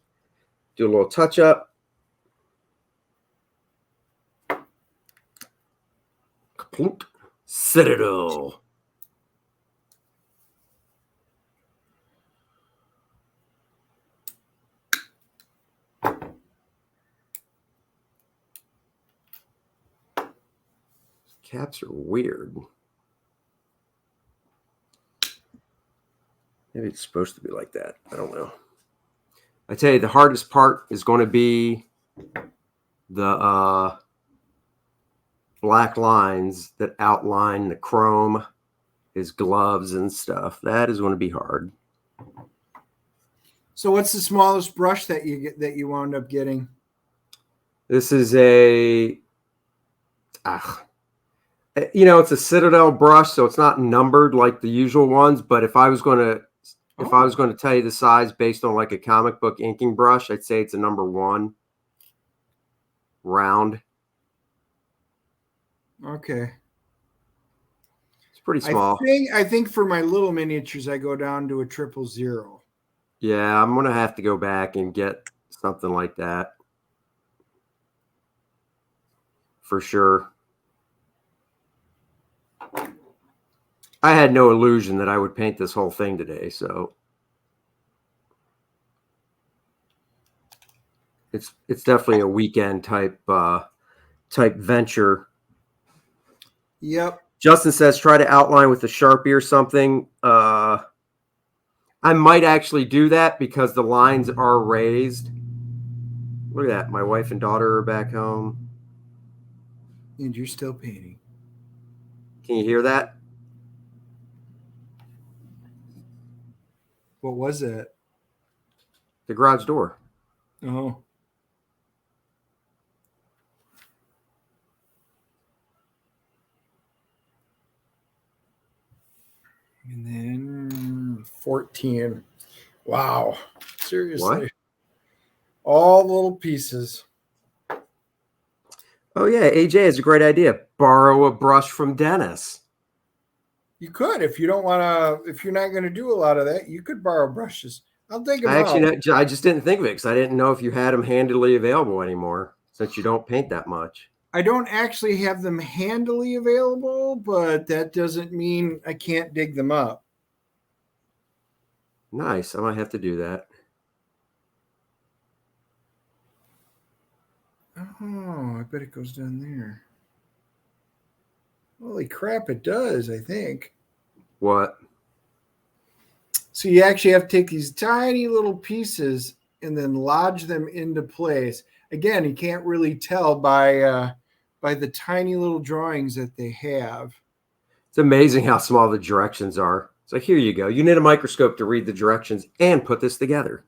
do a little touch up. Kaplunk. Citadel. Caps are weird. Maybe it's supposed to be like that. I don't know. I tell you, the hardest part is going to be the black lines that outline the chrome, his gloves and stuff. That is going to be hard. So what's the smallest brush that you wound up getting? This is a it's a Citadel brush, so it's not numbered like the usual ones. But if I was going to tell you the size based on like a comic book inking brush, I'd say it's a number 1 round. Okay. It's pretty small. I think for my little miniatures, I go down to a 000. Yeah, I'm going to have to go back and get something like that. For sure. I had no illusion that I would paint this whole thing today, so it's definitely a weekend type venture. Yep. Justin says try to outline with a Sharpie or something. I might actually do that because the lines are raised. Look at that. My wife and daughter are back home. And you're still painting. Can you hear that? What was that? The garage door. Oh. And then 14. Wow. Seriously. What? All little pieces. Oh yeah, AJ has a great idea. Borrow a brush from Dennis. You could, if you don't want to, if you're not going to do a lot of that, you could borrow brushes. I'll dig them out. I just didn't think of it because I didn't know if you had them handily available anymore since you don't paint that much. I don't actually have them handily available, but that doesn't mean I can't dig them up. Nice. I might have to do that. Oh, I bet it goes down there. Holy crap, it does, I think. What? So you actually have to take these tiny little pieces and then lodge them into place. Again, you can't really tell by the tiny little drawings that they have. It's amazing how small the directions are. It's like, here you go. You need a microscope to read the directions and put this together.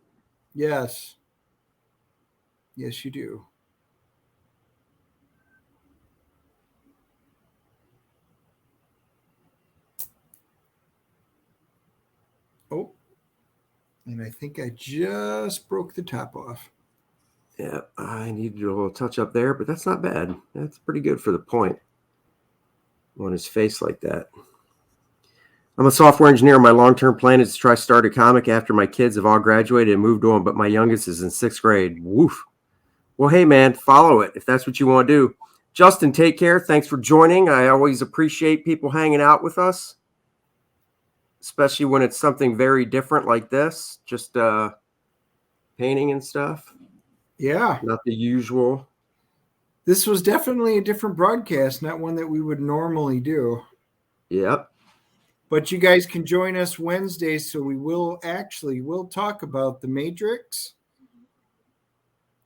Yes. Yes, you do. Oh, and I think I just broke the top off. Yeah, I need to do a little touch up there, but that's not bad. That's pretty good for the point on his face like that. I'm a software engineer. My long-term plan is to try to start a comic after my kids have all graduated and moved on, but my youngest is in 6th grade. Woof. Well, hey, man, follow it if that's what you want to do. Justin, take care. Thanks for joining. I always appreciate people hanging out with us, especially when it's something very different like this, just painting and stuff. Yeah. Not the usual. This was definitely a different broadcast, not one that we would normally do. Yep. But you guys can join us Wednesday, so we'll talk about the Matrix.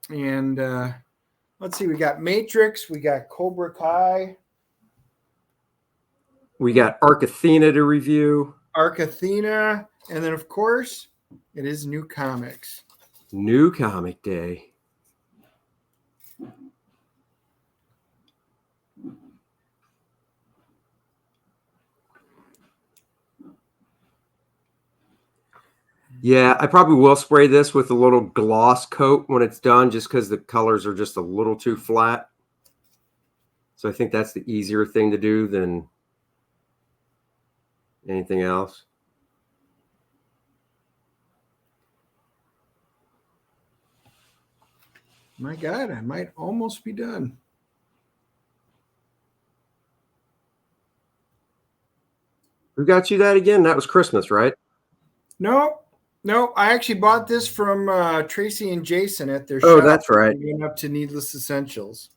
And let's see, we got Matrix, we got Cobra Kai. We got Arc Athena to review. Arc Athena. And then, of course, it is New Comics. New Comic Day. Yeah, I probably will spray this with a little gloss coat when it's done just because the colors are just a little too flat. So I think that's the easier thing to do than anything else. My God, I might almost be done. Who got you that again? That was Christmas, right? No, I actually bought this from Tracy and Jason at their shop. Oh, that's right. Went up to Needless Essentials.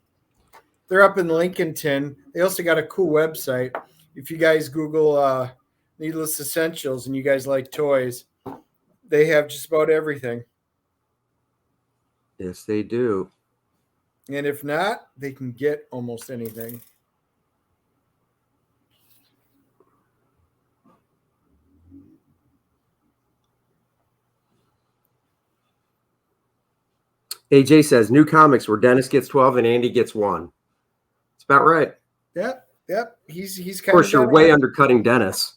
They're up in Lincolnton. They also got a cool website. If you guys Google Needless Essentials and you guys like toys, they have just about everything. Yes, they do. And if not, they can get almost anything. AJ says New Comics where Dennis gets 12 and Andy gets 1. It's about right. Yep. He's of course, you're way undercutting Dennis.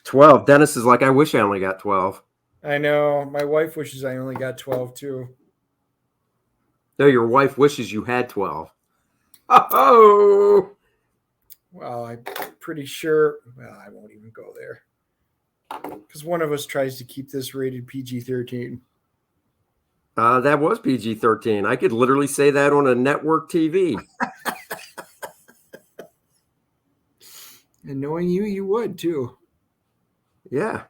12. Dennis is like, I wish I only got 12. I know. My wife wishes I only got 12 too. No, your wife wishes you had 12. Oh. Well, I'm pretty sure. Well, I won't even go there. Because one of us tries to keep this rated PG-13. That was PG-13. I could literally say that on a network TV. And knowing you, you would too. Yeah.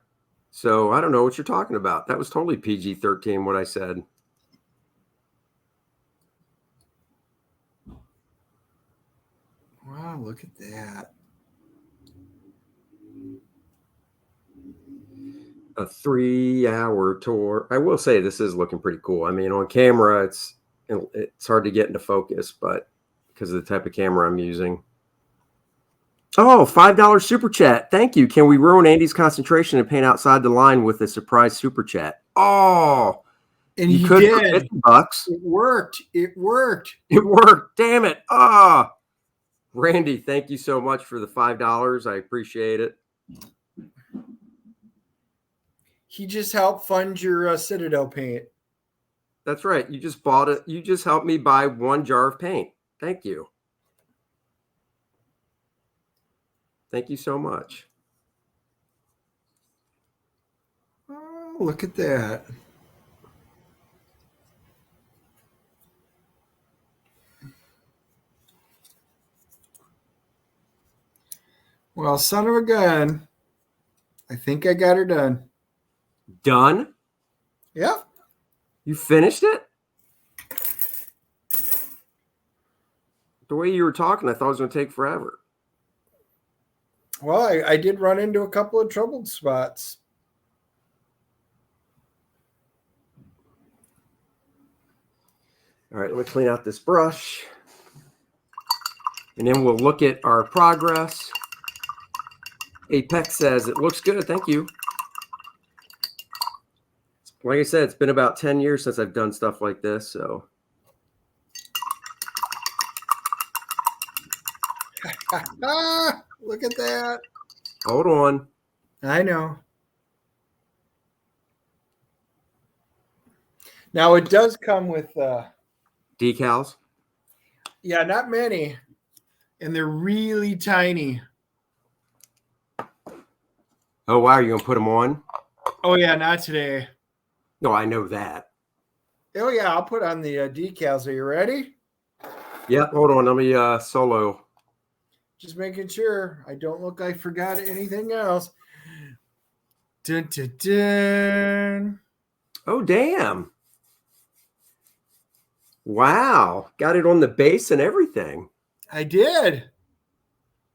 So I don't know what you're talking about. That was totally PG-13 what I said. Wow, look at that. A 3-hour tour. I will say this is looking pretty cool. I mean, on camera, it's hard to get into focus, but because of the type of camera I'm using. Oh, $5 super chat. Thank you. Can we ruin Andy's concentration and paint outside the line with a surprise super chat? Oh, and you could did. $50. It worked. It worked. It worked. Damn it. Ah, Randy, thank you so much for the $5. I appreciate it. He just helped fund your Citadel paint. That's right. You just bought it. You just helped me buy 1 jar of paint. Thank you. Thank you so much. Oh, look at that. Well, son of a gun. I think I got her done. Done? Yep. You finished it? The way you were talking, I thought it was going to take forever. Well, I did run into a couple of troubled spots. All right, let me clean out this brush. And then we'll look at our progress. Apex says, it looks good. Thank you. Like I said, it's been about 10 years since I've done stuff like this, so. Look at that. Hold on. I know. Now, it does come with... decals? Yeah, not many. And they're really tiny. Oh, wow. You're going to put them on? Oh, yeah, not today. No, I know that. Oh, yeah, I'll put on the decals. Are you ready? Yeah, hold on. Let me solo. Just making sure I don't look like I forgot anything else. Dun, dun, dun. Oh, damn. Wow. Got it on the base and everything. I did.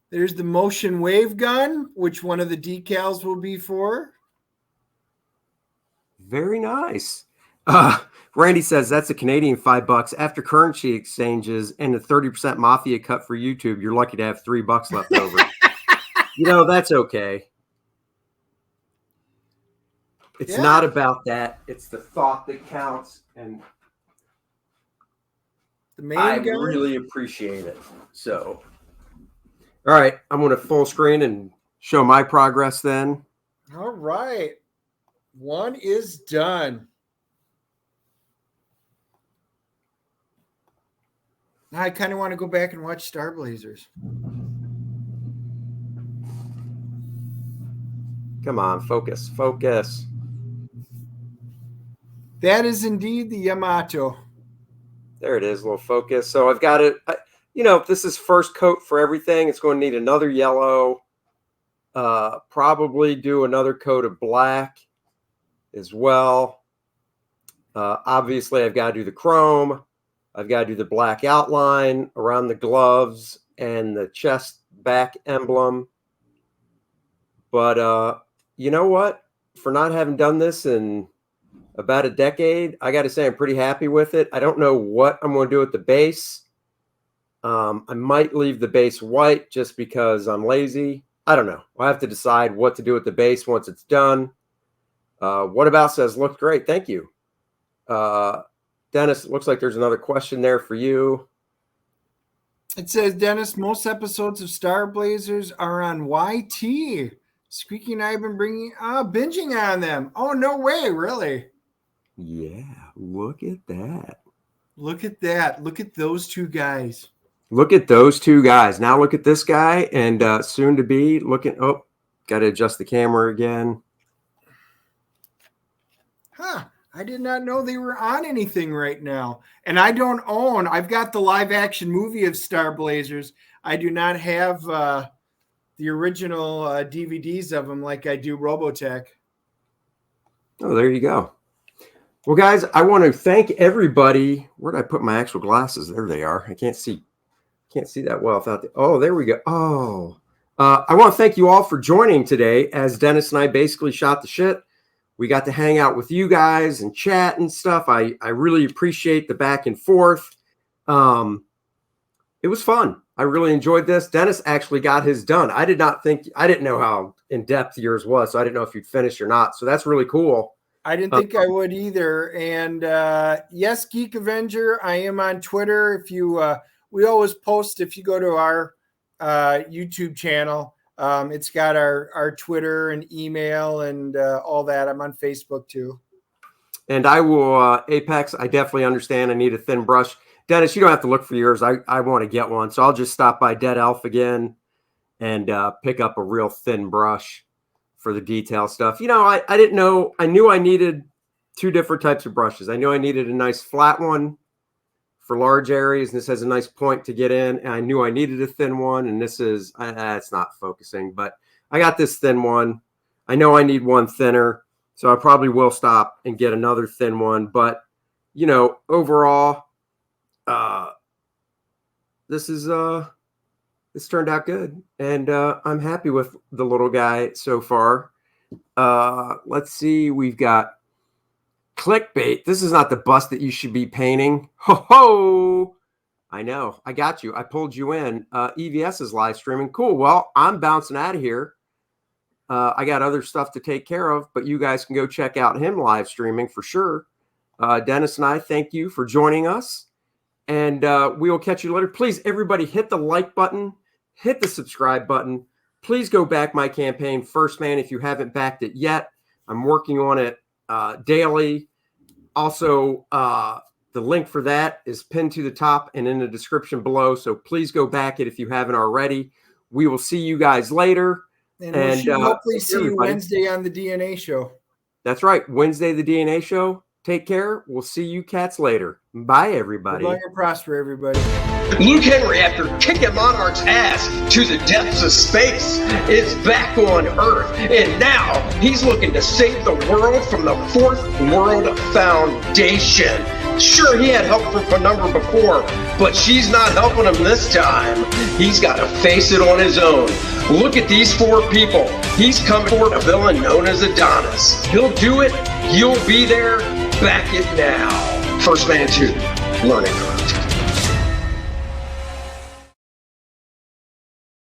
There's the motion wave gun, which one of the decals will be for. Very nice. Randy says that's a Canadian $5 after currency exchanges and the 30% mafia cut for YouTube. You're lucky to have $3 left over. That's okay. It's not about that. It's the thought that counts. And the main I gun? really appreciate it. So, all right. I'm going to full screen and show my progress then. All right. One is done. Now I kind of want to go back and watch Star Blazers. Come on, focus. That is indeed the Yamato. There it is, a little focus. So I've got it. If this is first coat for everything, it's going to need another yellow. Probably do another coat of black as well. Obviously, I've got to do the chrome. I've got to do the black outline around the gloves and the chest back emblem. But you know what? For not having done this in about a decade, I got to say I'm pretty happy with it. I don't know what I'm going to do with the base. I might leave the base white just because I'm lazy. I don't know. I'll have to decide what to do with the base once it's done. What about says, looked great. Thank you. Dennis, it looks like there's another question there for you. It says, Dennis, most episodes of Star Blazers are on YT. Squeaky and I have been binging on them. Oh, no way, really? Yeah, look at that. Look at that. Look at those two guys. Look at those two guys. Now look at this guy and soon to be looking. Oh, got to adjust the camera again. Huh. I did not know they were on anything right now. And I don't own. I've got the live action movie of Star Blazers. I do not have the original DVDs of them like I do Robotech. Oh, there you go. Well, guys, I want to thank everybody. Where did I put my actual glasses? There they are. I can't see that well without the. Oh, there we go. Oh, I want to thank you all for joining today. As Dennis and I basically shot the shit. We got to hang out with you guys and chat and stuff. I really appreciate the back and forth. It was fun. I really enjoyed this. Dennis actually got his done. I didn't know how in depth yours was, so I didn't know if you'd finish or not. So that's really cool. I didn't think I would either. And yes, Geek Avenger, I am on Twitter. If you, we always post if you go to our YouTube channel. It's got our Twitter and email and all that. I'm on Facebook too. And I will, Apex, I definitely understand. I need a thin brush. Dennis, you don't have to look for yours. I want to get one. So I'll just stop by Dead Elf again and pick up a real thin brush for the detail stuff. You know, I didn't know. I knew I needed two different types of brushes. I knew I needed a nice flat one for large areas. And this has a nice point to get in. And I knew I needed a thin one. And this is, it's not focusing. But I got this thin one. I know I need one thinner. So I probably will stop and get another thin one. But, you know, overall, this turned out good. And I'm happy with the little guy so far. Let's see. We've got clickbait. This is not the bust that you should be painting. Ho ho! I know. I got you. I pulled you in. EVS is live streaming. Cool. Well, I'm bouncing out of here. I got other stuff to take care of, but you guys can go check out him live streaming for sure. Dennis and I thank you for joining us, and we will catch you later. Please, everybody, hit the like button, hit the subscribe button. Please go back my campaign, 1stMAN, if you haven't backed it yet. I'm working on it daily. Also, the link for that is pinned to the top and in the description below, so please go back it if you haven't already. We will see you guys later. And we should hopefully see you Wednesday on the DNA show. That's right. Wednesday, the DNA show. Take care. We'll see you cats later. Bye, everybody. Good luck and prosper, everybody. Luke Henry, after kicking Monarch's ass to the depths of space, is back on Earth. And now he's looking to save the world from the Fourth World Foundation. Sure, he had help from Penumbra before, but she's not helping him this time. He's got to face it on his own. Look at these four people. He's coming for a villain known as Adonis. He'll do it. You'll be there. Back it now. 1stMAN 2, Learning Curve.